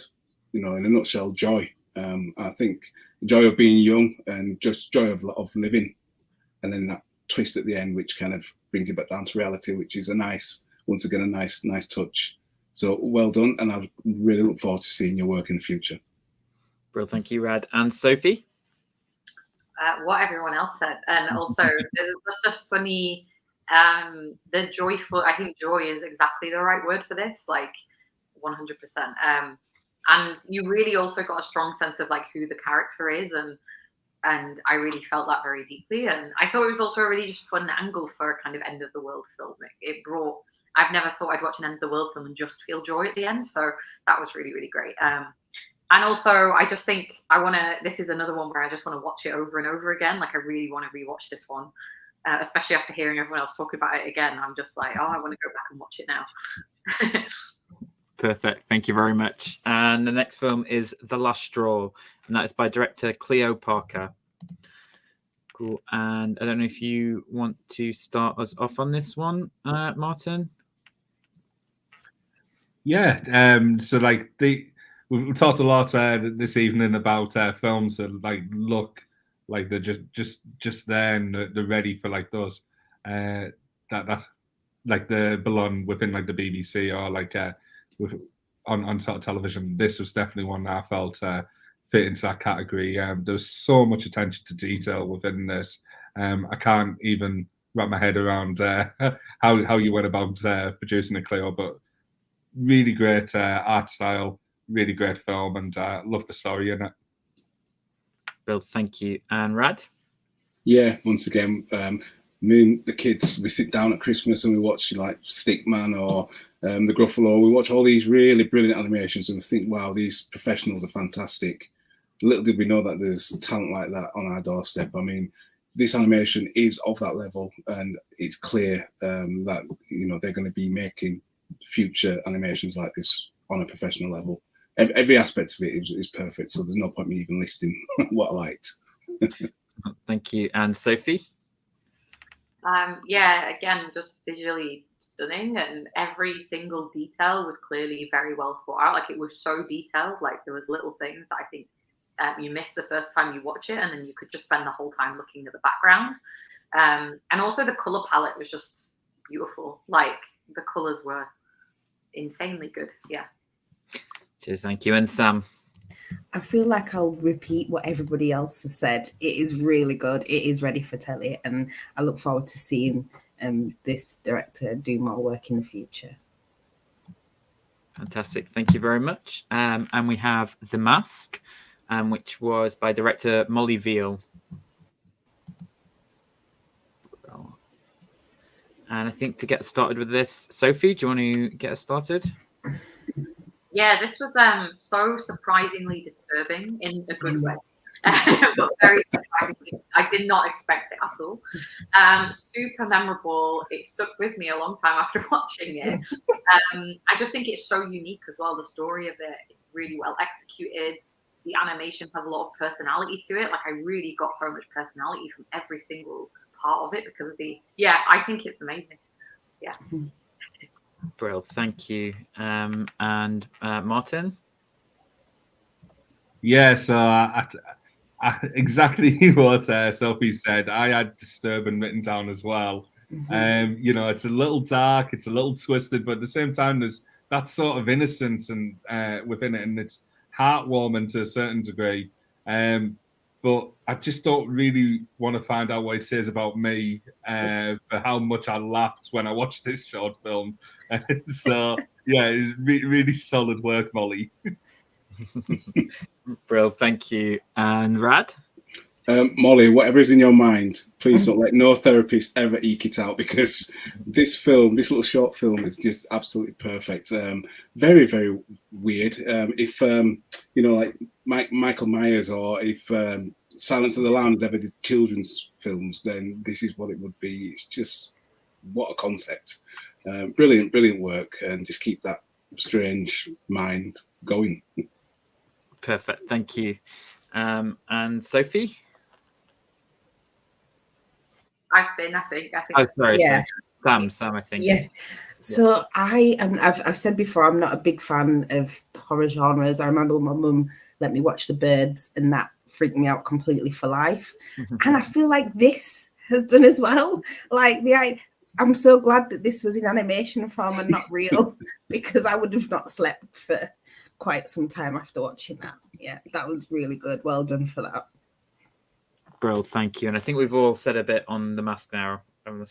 nutshell, joy. I think joy of being young and just joy of living, and then that twist at the end, which kind of brings it back down to reality, which is once again, a nice touch. So well done, and I really look forward to seeing your work in the future. Well, thank you, Rad. And Sophie? What everyone else said, and also there's just a funny, the joyful. I think joy is exactly the right word for this, like 100%. And you really also got a strong sense of like who the character is, and I really felt that very deeply. And I thought it was also a really just fun angle for a kind of end of the world film. It brought. I've never thought I'd watch an end of the world film and just feel joy at the end, so that was really, really great. And also, I just think this is another one where I just want to watch it over and over again. Like, I really want to rewatch this one, especially after hearing everyone else talk about it again. I'm just like, I want to go back and watch it now. Perfect. Thank you very much. And the next film is The Last Straw, and that is by director Cleo Parker. Cool. And I don't know if you want to start us off on this one, Martin? Yeah. So, like, we've talked a lot this evening about films that like look like they're just there and they're ready for like those that like they belong within like the BBC or like on sort of television. This was definitely one that I felt fit into that category. There was so much attention to detail within this. I can't even wrap my head around how you went about producing it, Cleo, but really great art style. Really great film, and love the story in it. Bill, thank you. And Rad? Yeah, once again, me and the kids, we sit down at Christmas and we watch like Stickman or The Gruffalo. We watch all these really brilliant animations and we think, wow, these professionals are fantastic. Little did we know that there's talent like that on our doorstep. I mean, this animation is of that level, and it's clear that they're going to be making future animations like this on a professional level. Every aspect of it is perfect, so there's no point me even listing what I liked. Thank you. And Sophie? Yeah, again, just visually stunning, and every single detail was clearly very well thought out. Like, it was so detailed. Like, there was little things that I think you miss the first time you watch it, and then you could just spend the whole time looking at the background. And also the color palette was just beautiful. Like, the colors were insanely good. Yeah. Cheers, thank you. And Sam? I feel like I'll repeat what everybody else has said. It is really good. It is ready for telly, and I look forward to seeing this director do more work in the future. Fantastic. Thank you very much. And we have The Mask, which was by director Molly Veal. And I think to get started with this, Sophie, do you want to get us started? Yeah, this was so surprisingly disturbing in a good way, but very surprisingly. I did not expect it at all. Super memorable. It stuck with me a long time after watching it. I just think it's so unique as well. The story of it is really well executed. The animation has a lot of personality to it. Like, I really got so much personality from every single part of it because of I think it's amazing. Yeah. Brill, thank you. And Martin? Yeah, so I exactly what Sophie said. I had Disturbing written down as well. It's a little dark, it's a little twisted, but at the same time, there's that sort of innocence and within it, and it's heartwarming to a certain degree. But I just don't really want to find out what it says about me for how much I laughed when I watched this short film. So, yeah, really solid work, Molly. Brill, thank you. And Rad? Molly, whatever is in your mind, please don't let no therapist ever eke it out, because this little short film is just absolutely perfect. Very, very weird. If like Michael Myers, or if Silence of the Lambs ever did children's films, then this is what it would be. It's just, what a concept. Brilliant work, and just keep that strange mind going. Perfect, thank you. And Sophie? I think. Oh, sorry. Yeah. Sam, I think. Yeah. So I've said before, I'm not a big fan of horror genres. I remember my mum let me watch The Birds, and that freaked me out completely for life. And I feel like this has done as well. Like I'm so glad that this was in animation form and not real, because I would have not slept for quite some time after watching that. Yeah, that was really good. Well done for that. Brill, thank you. And I think we've all said a bit on The Mask now.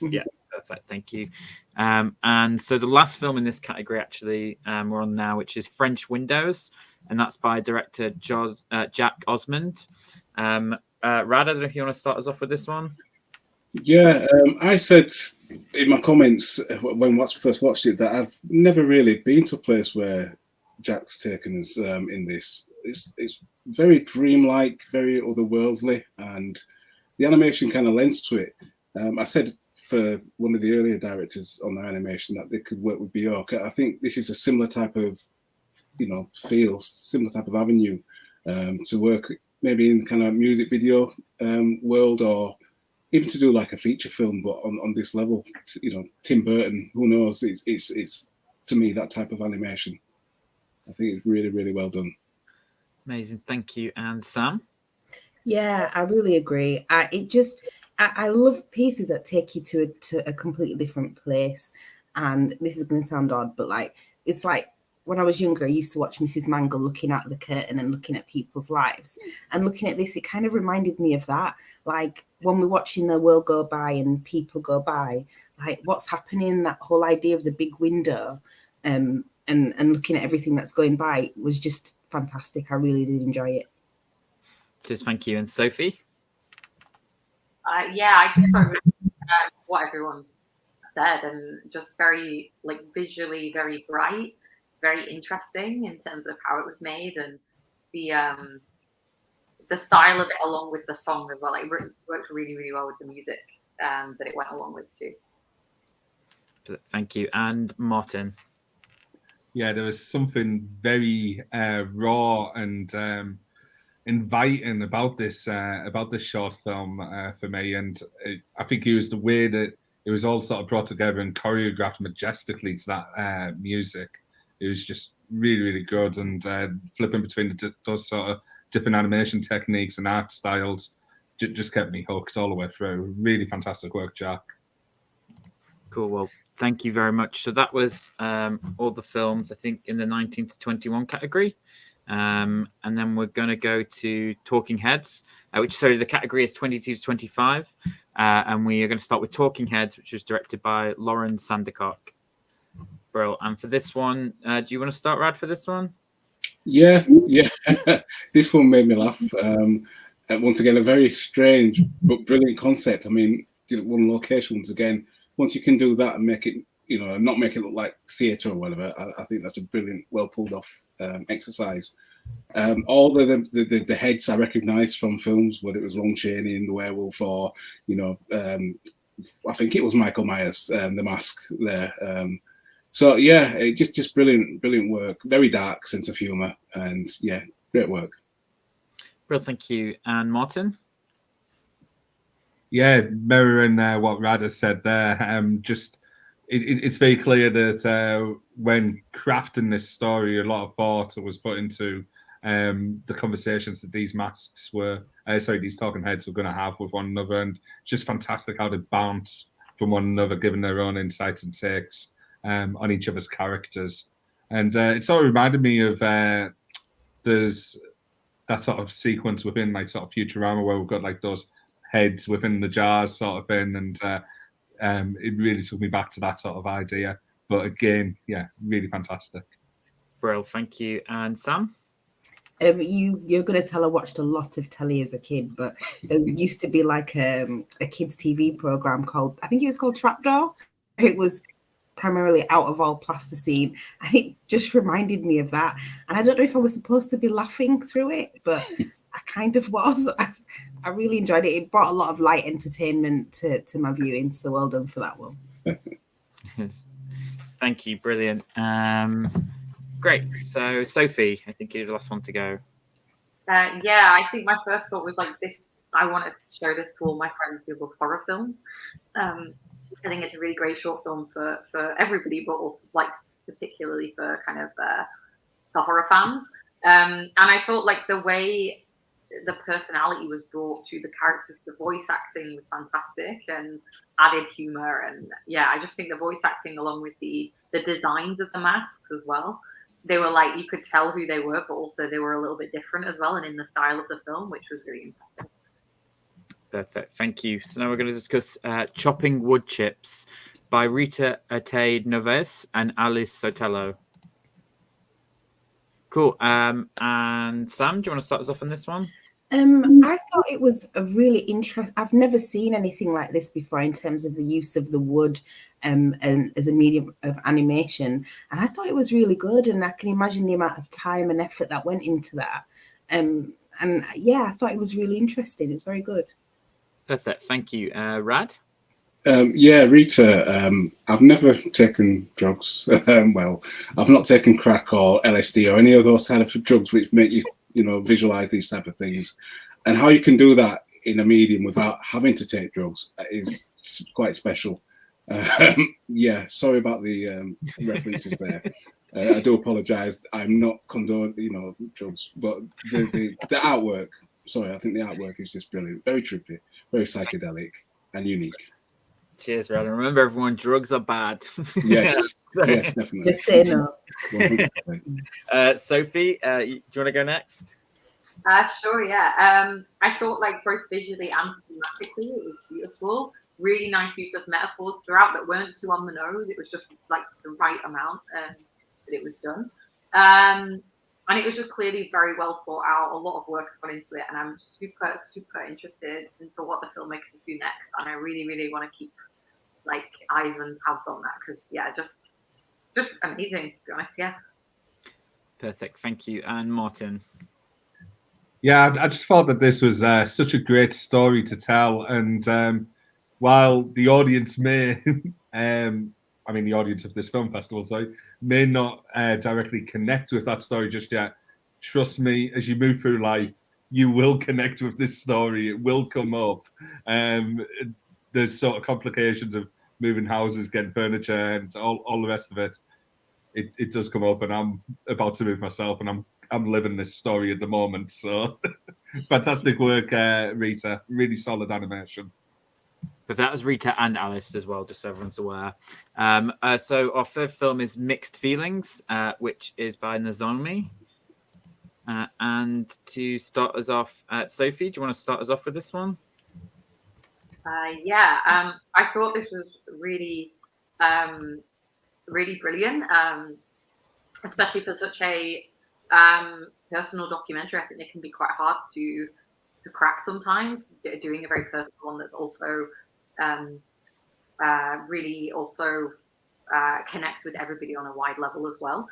Yeah, perfect. Thank you. And so the last film in this category, actually, we're on now, which is French Windows, and that's by director Jack Osmond. Rad, I don't know if you want to start us off with this one. Yeah, I said in my comments when I first watched it that I've never really been to a place where Jack's taken us in this. It's very dreamlike, very otherworldly, and the animation kind of lends to it. I said for one of the earlier directors on their animation that they could work with Bjork. I think this is a similar type of, feel, similar type of avenue to work maybe in kind of music video world, or even to do like a feature film, but on this level. Tim Burton, who knows? It's to me that type of animation. I think it's really, really well done. Amazing, thank you. And Sam? Yeah, I really agree. I love pieces that take you to a completely different place. And this is going to sound odd, but it's like when I was younger, I used to watch Mrs. Mangle looking at the curtain and looking at people's lives. And looking at this, it kind of reminded me of that. Like when we're watching the world go by and people go by, like what's happening, that whole idea of the big window and looking at everything that's going by was just fantastic. I really did enjoy it. Cheers, thank you. And Sophie? I just thought what everyone's said, and just very visually very bright, very interesting in terms of how it was made, and the style of it along with the song as well. It worked really, really well with the music that it went along with too. Thank you. And Martin? Yeah, there was something very raw and inviting about this short film for me, and I think it was the way that it was all sort of brought together and choreographed majestically to that music. It was just really, really good, and flipping between those sort of different animation techniques and art styles just kept me hooked all the way through. Really fantastic work, Jack. Cool. Well, thank you very much. So that was all the films, I think, in the 19 to 21 category. And then we're going to go to Talking Heads, the category is 22 to 25. And we are going to start with Talking Heads, which was directed by Lauren Sandercock. Bro, and for this one, do you want to start, Rad, for this one? Yeah. This one made me laugh. And once again, a very strange but brilliant concept. I mean, one location, once again, once you can do that and make it, not make it look like theatre or whatever, I think that's a brilliant, well pulled off exercise. All the heads I recognised from films, whether it was Lon Chaney in The Werewolf or, I think it was Michael Myers, The Mask there. So yeah, it just brilliant work. Very dark sense of humour, and yeah, great work. Well, thank you. And Martin? Yeah, mirroring what Rad has said there. It's very clear that when crafting this story, a lot of thought was put into the conversations that these masks these talking heads were going to have with one another, and it's just fantastic how they bounce from one another, giving their own insights and takes on each other's characters. And it sort of reminded me of there's that sort of sequence within sort of Futurama where we've got those heads within the jars sort of thing, and it really took me back to that sort of idea. But again, yeah, really fantastic. Well, thank you. And Sam? You're going to tell I watched a lot of telly as a kid, but there used to be a kids' TV program called, I think it was called Trapdoor. It was primarily out of all plasticine, and it just reminded me of that. And I don't know if I was supposed to be laughing through it, but I kind of was. I really enjoyed it. It brought a lot of light entertainment to my viewing, so well done for that one. Yes. Thank you, brilliant. Great. So Sophie, I think you're the last one to go. I think my first thought was this. I want to show this to all my friends who love horror films. I think it's a really great short film for everybody, but also particularly for kind of the horror fans. And I thought the way the personality was brought to the characters. The voice acting was fantastic and added humor. And yeah, I just think the voice acting, along with the designs of the masks as well, they were like, you could tell who they were, but also they were a little bit different as well, and in the style of the film, which was really impressive. Perfect. Thank you. So now we're going to discuss Chopping Wood Chips by Rita Ate Noves and Alice Sotelo. Cool. And Sam, do you want to start us off on this one? I thought it was a really interesting. I've never seen anything like this before in terms of the use of the wood and as a medium of animation. And I thought it was really good. And I can imagine the amount of time and effort that went into that. And yeah, I thought it was really interesting. It's very good. Perfect. Thank you. Rad? Yeah, Rita, I've never taken drugs. Well, I've not taken crack or LSD or any of those kind of drugs which make you visualize these type of things. And how you can do that in a medium without having to take drugs is quite special. Yeah, sorry about the references there. I do apologize. I'm not condoning, drugs, but the artwork, sorry, I think the artwork is just brilliant. Very trippy, very psychedelic and unique. Cheers, Rad. And remember, everyone, drugs are bad. Yes, yes, definitely. Just say no. 100%. Sophie, do you want to go next? Sure, yeah. I thought, like, both visually and thematically, it was beautiful. Really nice use of metaphors throughout that weren't too on the nose. It was just like the right amount that it was done. And it was just clearly very well thought out. A lot of work has gone into it, and I'm super, super interested into what the filmmakers do next. And I really, really want to keep like eyes and tabs on that because, yeah, just amazing, to be honest. Yeah. Perfect. Thank you. And Martin? Yeah, I just thought that this was such a great story to tell. And while the audience may, the audience of this film festival, may not directly connect with that story just yet, trust me, as you move through life, you will connect with this story. It will come up. There's sort of complications of moving houses, getting furniture, and all the rest of it. It does come up, and I'm about to move myself, and I'm living this story at the moment. So fantastic work, Rita. Really solid animation. But that was Rita and Alice as well, just so everyone's aware. So our third film is Mixed Feelings, which is by Nozomi. And to start us off, Sophie, do you want to start us off with this one? I thought this was really, really brilliant, especially for such a personal documentary. I think it can be quite hard to crack sometimes, doing a very personal one that's also really also connects with everybody on a wide level as well.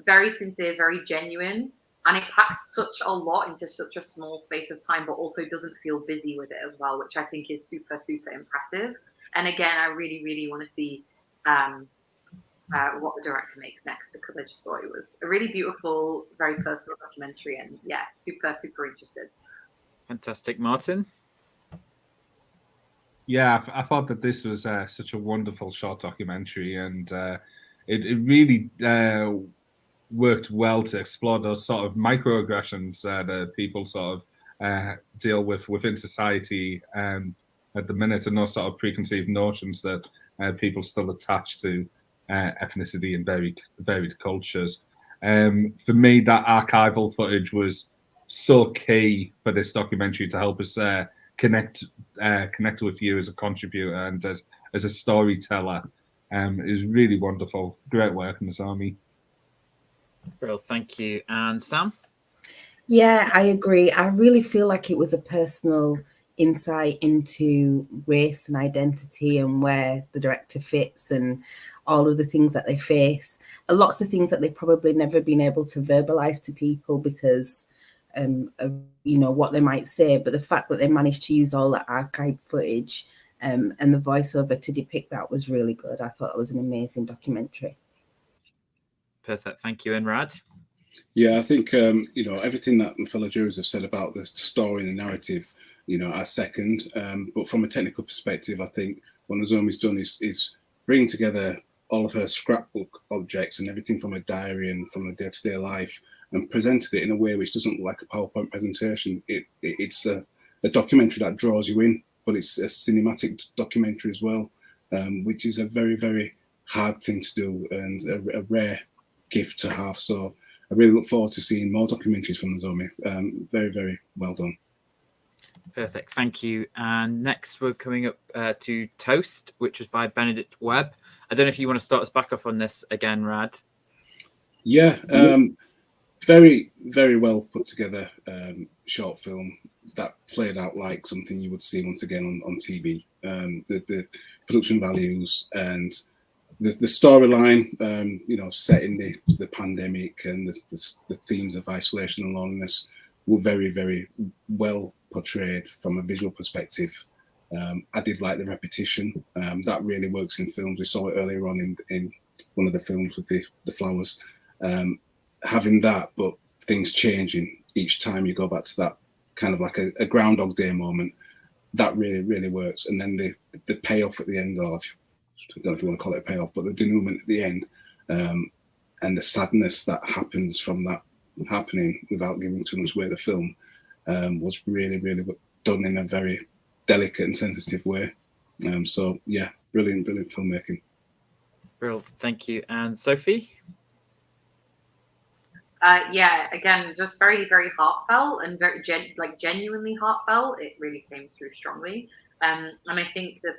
Very sincere, very genuine, and it packs such a lot into such a small space of time, but also doesn't feel busy with it as well, which I think is super, super impressive. And again, I really, really want to see what the director makes next, because I just thought it was a really beautiful, very personal documentary, and yeah, super, super interested. Fantastic. Martin? Yeah, I thought that this was such a wonderful short documentary, and it really worked well to explore those sort of microaggressions that people sort of deal with within society at the minute, and those sort of preconceived notions that people still attach to ethnicity and varied cultures. For me, that archival footage was so key for this documentary to help us connect with you as a contributor and as a storyteller. It was really wonderful. Great work in this army. Well, thank you. And Sam? Yeah, I agree. I really feel like it was a personal insight into race and identity and where the director fits and all of the things that they face. Lots of things that they've probably never been able to verbalize to people because of, what they might say. But the fact that they managed to use all the archive footage and the voiceover to depict that was really good. I thought it was an amazing documentary. Perfect. Thank you. And Rad? Yeah, I think, everything that my fellow jurors have said about the story and the narrative, I second. But from a technical perspective, I think what Nozomi's done is bring together all of her scrapbook objects and everything from her diary and from her day-to-day life and presented it in a way which doesn't look like a PowerPoint presentation. It's a documentary that draws you in, but it's a cinematic documentary as well, which is a very, very hard thing to do and a rare gift to have. So I really look forward to seeing more documentaries from Nozomi. Very, very well done. Perfect, thank you. And next we're coming up to Toast, which was by Benedict Webb. I don't know if you want to start us back off on this again, Rad. Yeah, very, very well put together short film that played out like something you would see once again on TV. The production values and the storyline, set in the pandemic and the themes of isolation and loneliness were very, very well portrayed from a visual perspective. I did like the repetition. That really works in films. We saw it earlier on in one of the films with the flowers. Having that, but things changing each time you go back to that kind of like a Groundhog Day moment, that really, really works. And then the payoff at the end of, I don't know if you want to call it a payoff, but the denouement at the end, and the sadness that happens from that happening without giving too much away the film, was really, really done in a very delicate and sensitive way. So yeah, brilliant filmmaking. Brilliant, thank you. And Sophie? Again, just very, very heartfelt and very genuinely heartfelt. It really came through strongly. And I think the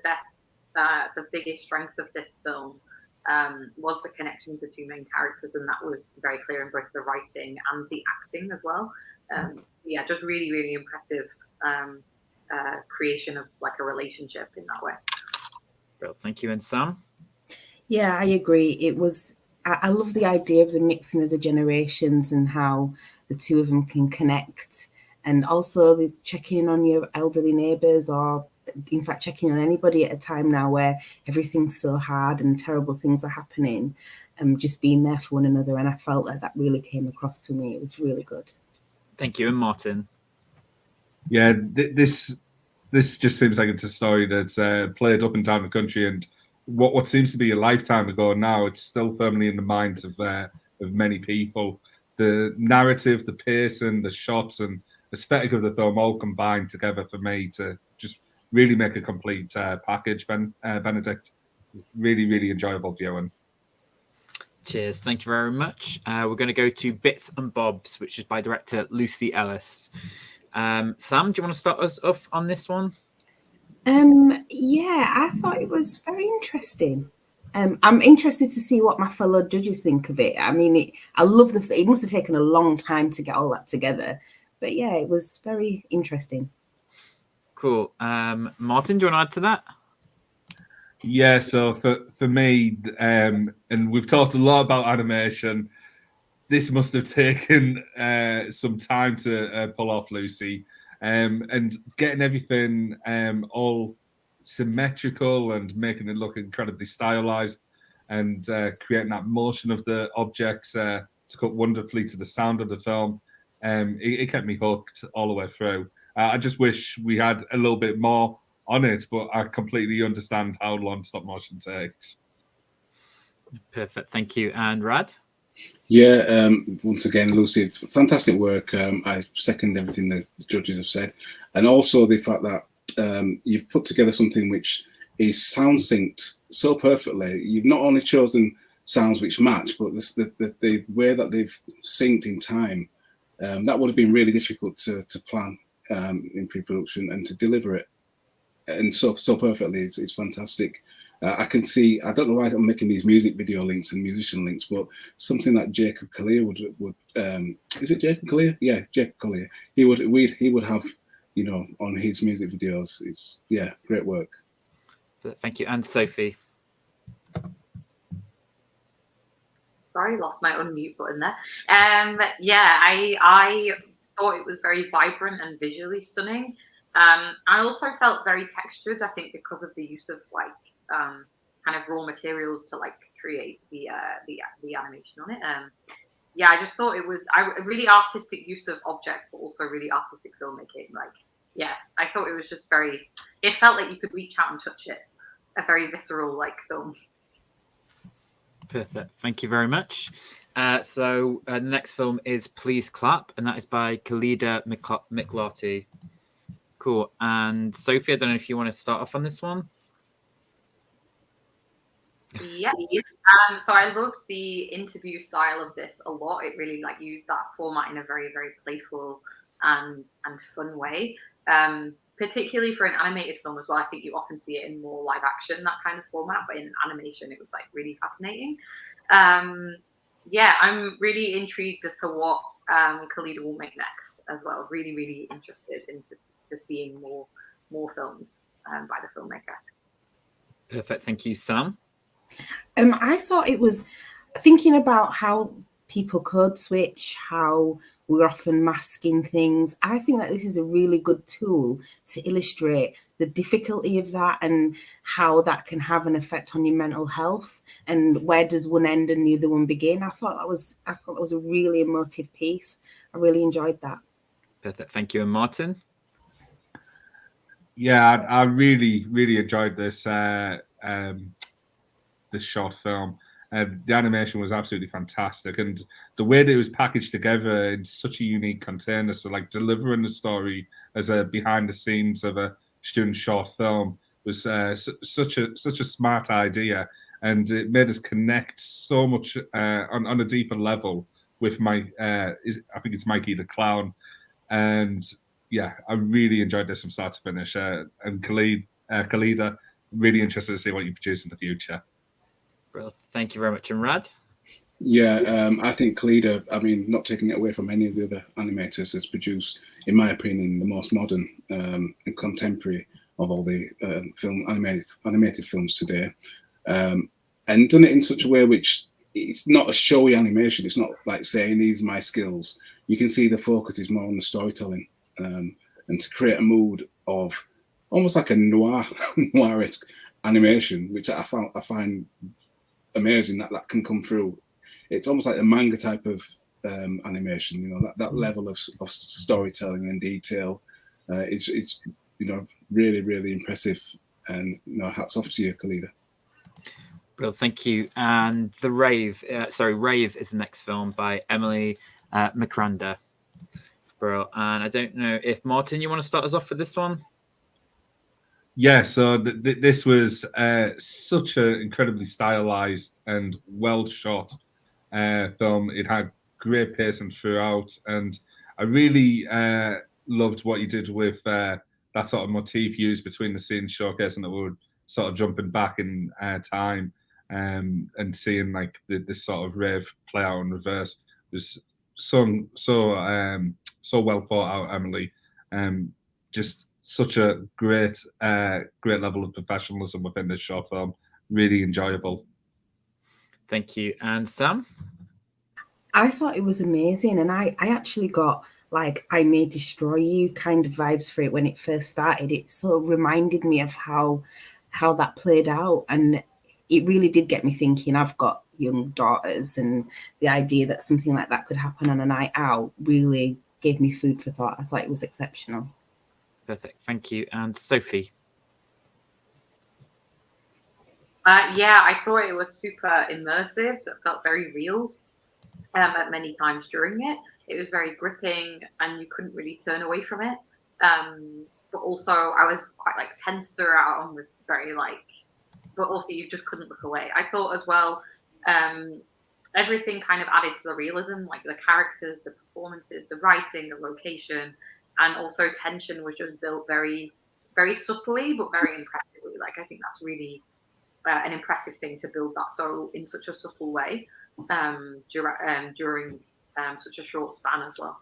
biggest strength of this film was the connection to the two main characters, and that was very clear in both the writing and the acting as well. Just really, really impressive creation of like a relationship in that way. Well, thank you. And Sam? Yeah, I agree. It was. I love the idea of the mixing of the generations and how the two of them can connect, and also the checking in on your elderly neighbours, or in fact checking on anybody at a time now where everything's so hard and terrible things are happening, and just being there for one another. And I felt like that really came across for me. It was really good. Thank you. And Martin? Yeah, this just seems like it's a story that's played up and down the country, and what seems to be a lifetime ago now, it's still firmly in the minds of many people. The narrative, the pacing, the shots, and the aesthetic of the film all combined together for me to just really make a complete package. Benedict, really, really enjoyable viewing. Cheers. Thank you very much. We're going to go to Bits and Bobs, which is by director Lucy Ellis. Sam, do you want to start us off on this one? Yeah, I thought it was very interesting. I'm interested to see what my fellow judges think of it. I mean, I love it must have taken a long time to get all that together, but yeah, it was very interesting. Cool. Martin, do you want to add to that? Yeah, so for me, and we've talked a lot about animation, this must have taken some time to pull off, Lucy. And getting everything all symmetrical and making it look incredibly stylized, and creating that motion of the objects to cut wonderfully to the sound of the film. It kept me hooked all the way through. I just wish we had a little bit more on it, but I completely understand how long stop motion takes. Perfect, thank you. And Rad? Yeah, once again, Lucy, fantastic work. I second everything the judges have said. And also the fact that you've put together something which is sound synced so perfectly. You've not only chosen sounds which match, but the way that they've synced in time, that would have been really difficult to plan in pre-production and to deliver it. And so perfectly, it's fantastic. I can see. I don't know why I'm making these music video links and musician links, but something that Jacob Collier would is it Jacob Collier? Yeah, Jacob Collier. He would have, on his music videos. It's great work. Thank you. And Sophie? Sorry, lost my unmute button there. I thought it was very vibrant and visually stunning. I also felt very textured. I think because of the use of kind of raw materials to create the animation on it. I just thought it was a really artistic use of objects, but also really artistic filmmaking. I thought it was just it felt like you could reach out and touch it. A very visceral film. Perfect. Thank you very much. So the next film is Please Clap, and that is by Khalida Miklati. Cool. And Sophie, I don't know if you want to start off on this one. Yeah. So I love the interview style of this a lot. It really like used that format in a very, very playful and fun way. Particularly for an animated film as well. I think you often see it in more live action, that kind of format, but in animation, it was like really fascinating. Yeah, I'm really intrigued as to what Khalida will make next as well. Really, really interested into seeing more films by the filmmaker. Perfect. Thank you, Sam. I thought it was thinking about how people code switch, how we're often masking things. I think that this is a really good tool to illustrate the difficulty of that and how that can have an effect on your mental health and where does one end and the other one begin. I thought that was a really emotive piece. I really enjoyed that. Perfect. Thank you. And Martin? Yeah, I really, really enjoyed this this short film. The animation was absolutely fantastic, and the way that it was packaged together in such a unique container, so like delivering the story as a behind the scenes of a student short film was such a smart idea, and it made us connect so much on a deeper level with I think it's Mikey the Clown, and yeah, I really enjoyed this from start to finish. And Khalida, really interested to see what you produce in the future. Well, thank you very much. And Rad? Yeah, I think Khalida, I mean, not taking it away from any of the other animators, has produced, in my opinion, the most modern and contemporary of all the animated films today, and done it in such a way which it's not a showy animation. It's not like saying these are my skills. You can see the focus is more on the storytelling, and to create a mood of almost like a noiresque animation, which I find amazing that can come through. It's almost like a manga type of animation, you know, that level of storytelling and detail is you know, really, really impressive, and you know, hats off to you, Khalida. Well, thank you. And Rave is the next film by Emily Macranda. Bro, and I don't know if Martin, you want to start us off with this one? Yeah, so this was such an incredibly stylized and well shot film. It had great pacing throughout, and I really loved what you did with that sort of motif used between the scenes, showcasing that we were sort of jumping back in time and seeing like this sort of rave play out in reverse. It was so well thought out, Emily. Just such a great level of professionalism within this short film. Really enjoyable. Thank you. And Sam? I thought it was amazing, and I actually got like I May Destroy You kind of vibes for it when it first started. It sort of reminded me of how that played out, and it really did get me thinking. I've got young daughters, and the idea that something like that could happen on a night out really gave me food for thought. I thought it was exceptional. Perfect. Thank you. And Sophie? Yeah, I thought it was super immersive. It felt very real at many times during it. It was very gripping, and you couldn't really turn away from it. But also, I was quite like tense throughout, and was very like, but also you just couldn't look away. I thought as well, everything kind of added to the realism, like the characters, the performances, the writing, the location, and also tension was just built very, very subtly, but very impressively. Like, I think that's really an impressive thing to build that so in such a subtle way during such a short span as well.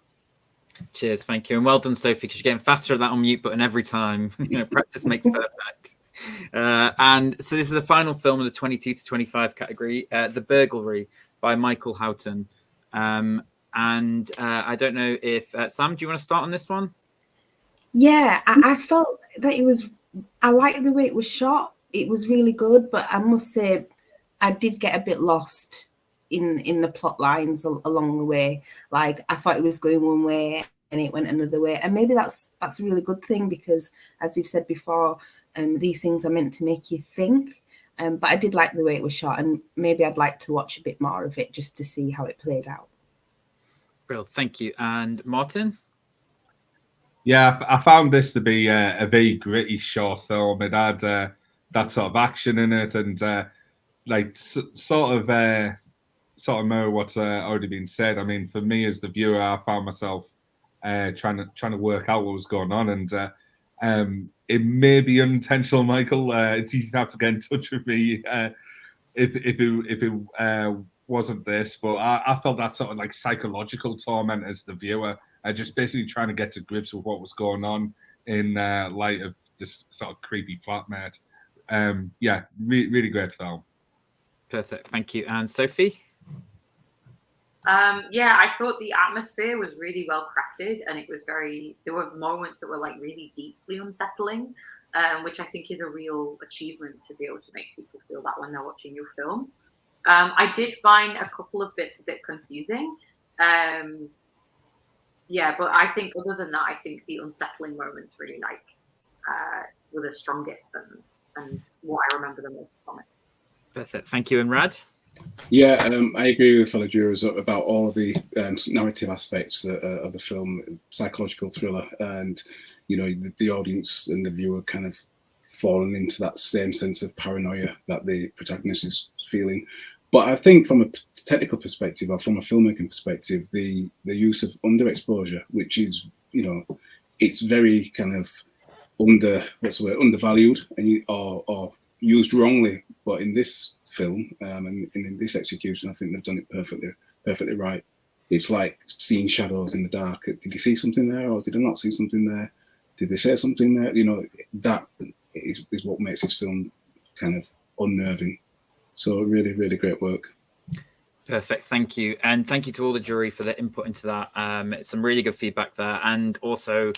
Cheers, thank you, and well done, Sophie, because you're getting faster at that unmute button every time. You know, practice makes perfect. And so this is the final film in the 22 to 25 category, The Burglary by Michael Houghton. And I don't know if Sam, do you want to start on this one? Yeah, I felt that I liked the way it was shot. It was really good, but I must say I did get a bit lost in the plot lines along the way. Like, I thought it was going one way and it went another way, and maybe that's a really good thing, because as we've said before, these things are meant to make you think. But I did like the way it was shot, and maybe I'd like to watch a bit more of it just to see how it played out. Brilliant, thank you. And Martin? Yeah, I found this to be a very gritty short film. It had that sort of action in it, and sort of mirror what's already been said. I mean, for me as the viewer, I found myself trying to work out what was going on, and it may be unintentional, Michael. You have to get in touch with me if it wasn't this, but I felt that sort of like psychological torment as the viewer. Just basically trying to get to grips with what was going on in light of this sort of creepy flatmate. Really great film. Perfect, thank you. And Sophie? I thought the atmosphere was really well crafted, and there were moments that were like really deeply unsettling, which I think is a real achievement to be able to make people feel that when they're watching your film. I did find a couple of bits a bit confusing. But I think other than that, I think the unsettling moments really were the strongest and what I remember the most from it. Perfect, thank you. And Rad? Yeah, I agree with fellow jurors about all the narrative aspects of the film, psychological thriller, and the audience and the viewer kind of falling into that same sense of paranoia that the protagonist is feeling. But I think from a technical perspective or from a filmmaking perspective, the use of underexposure, which is, it's very kind of undervalued or used wrongly. But in this film and in this execution, I think they've done it perfectly right. It's like seeing shadows in the dark. Did you see something there, or did I not see something there? Did they say something there? That is what makes this film kind of unnerving. So really, really great work. Perfect, thank you. And thank you to all the jury for their input into that. Some really good feedback there. And also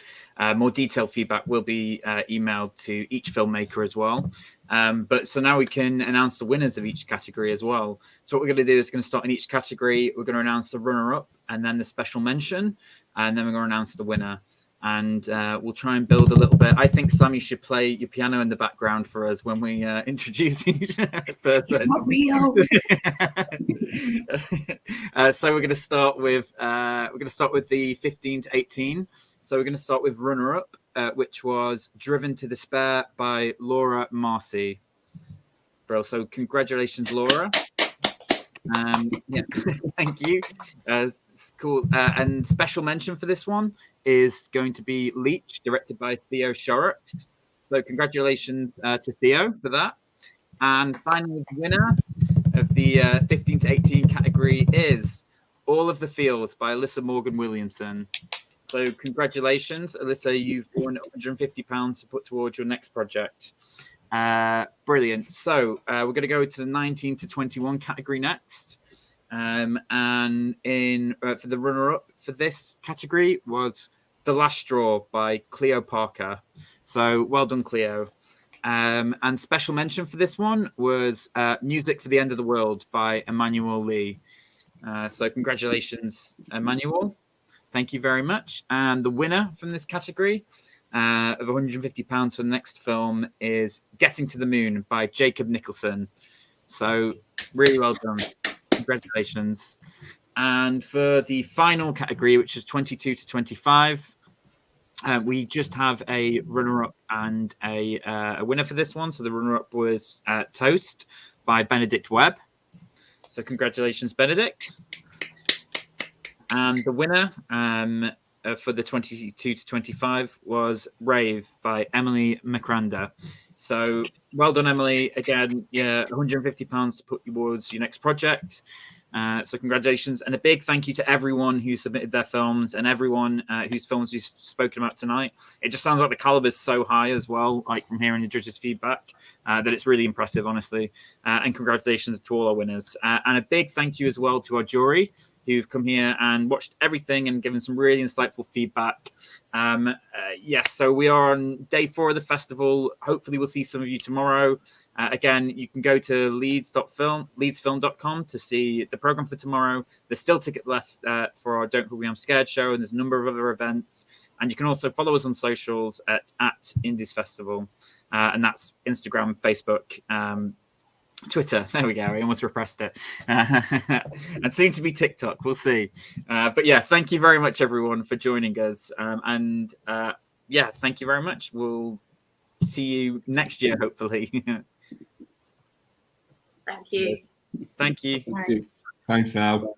more detailed feedback will be emailed to each filmmaker as well. But so now we can announce the winners of each category as well. So what we're going to do is going to start in each category. We're going to announce the runner-up and then the special mention. And then we're going to announce the winner. And we'll try and build a little bit. I think, Sam, you should play your piano in the background for us when we introduce each person. It's not real. So we're going to start with the 15 to 18. So we're going to start with runner-up, which was Driven to Despair by Laura Marcy. Bro, so congratulations, Laura. Thank you. It's cool. And special mention for this one is going to be Leech, directed by Theo Shorrock. So congratulations to Theo for that. And finally, the winner of the 15 to 18 category is All of the Fields by Alyssa Morgan Williamson. So congratulations, Alyssa. You've won £150 to put towards your next project. Brilliant. So we're going to go to the 19 to 21 category next. And for the runner-up for this category was The Last Straw by Cleo Parker. So well done, Cleo. And special mention for this one was Music for the End of the World by Emmanuel Lee. So congratulations, Emmanuel. Thank you very much. And the winner from this category of £150 for the next film is Getting to the Moon by Jacob Nicholson. So really well done. Congratulations. And for the final category, which is 22 to 25, we just have a runner-up and a winner for this one. So the runner-up was Toast by Benedict Webb. So congratulations, Benedict. And the winner for the 22 to 25 was Rave by Emily McRanda. So well done, Emily. Again, £150 to put towards your next project. So congratulations, and a big thank you to everyone who submitted their films and everyone whose films we've spoken about tonight. It just sounds like the caliber is so high as well, like from hearing the judges' feedback, that it's really impressive, honestly. And congratulations to all our winners. And a big thank you as well to our jury, who've come here and watched everything and given some really insightful feedback. Yes, so we are on day 4 of the festival. Hopefully we'll see some of you tomorrow. Again, you can go to leedsfilm.com to see the program for tomorrow. There's still tickets left for our Don't Hook Me I'm Scared show, and there's a number of other events. And you can also follow us on socials at Indies Festival. And that's Instagram, Facebook, Twitter. There we go. I almost repressed it. And soon to be TikTok. We'll see. But yeah, thank you very much, everyone, for joining us. Yeah, thank you very much. We'll see you next year, hopefully. Thank you. Thank you. Bye. Thanks, Al.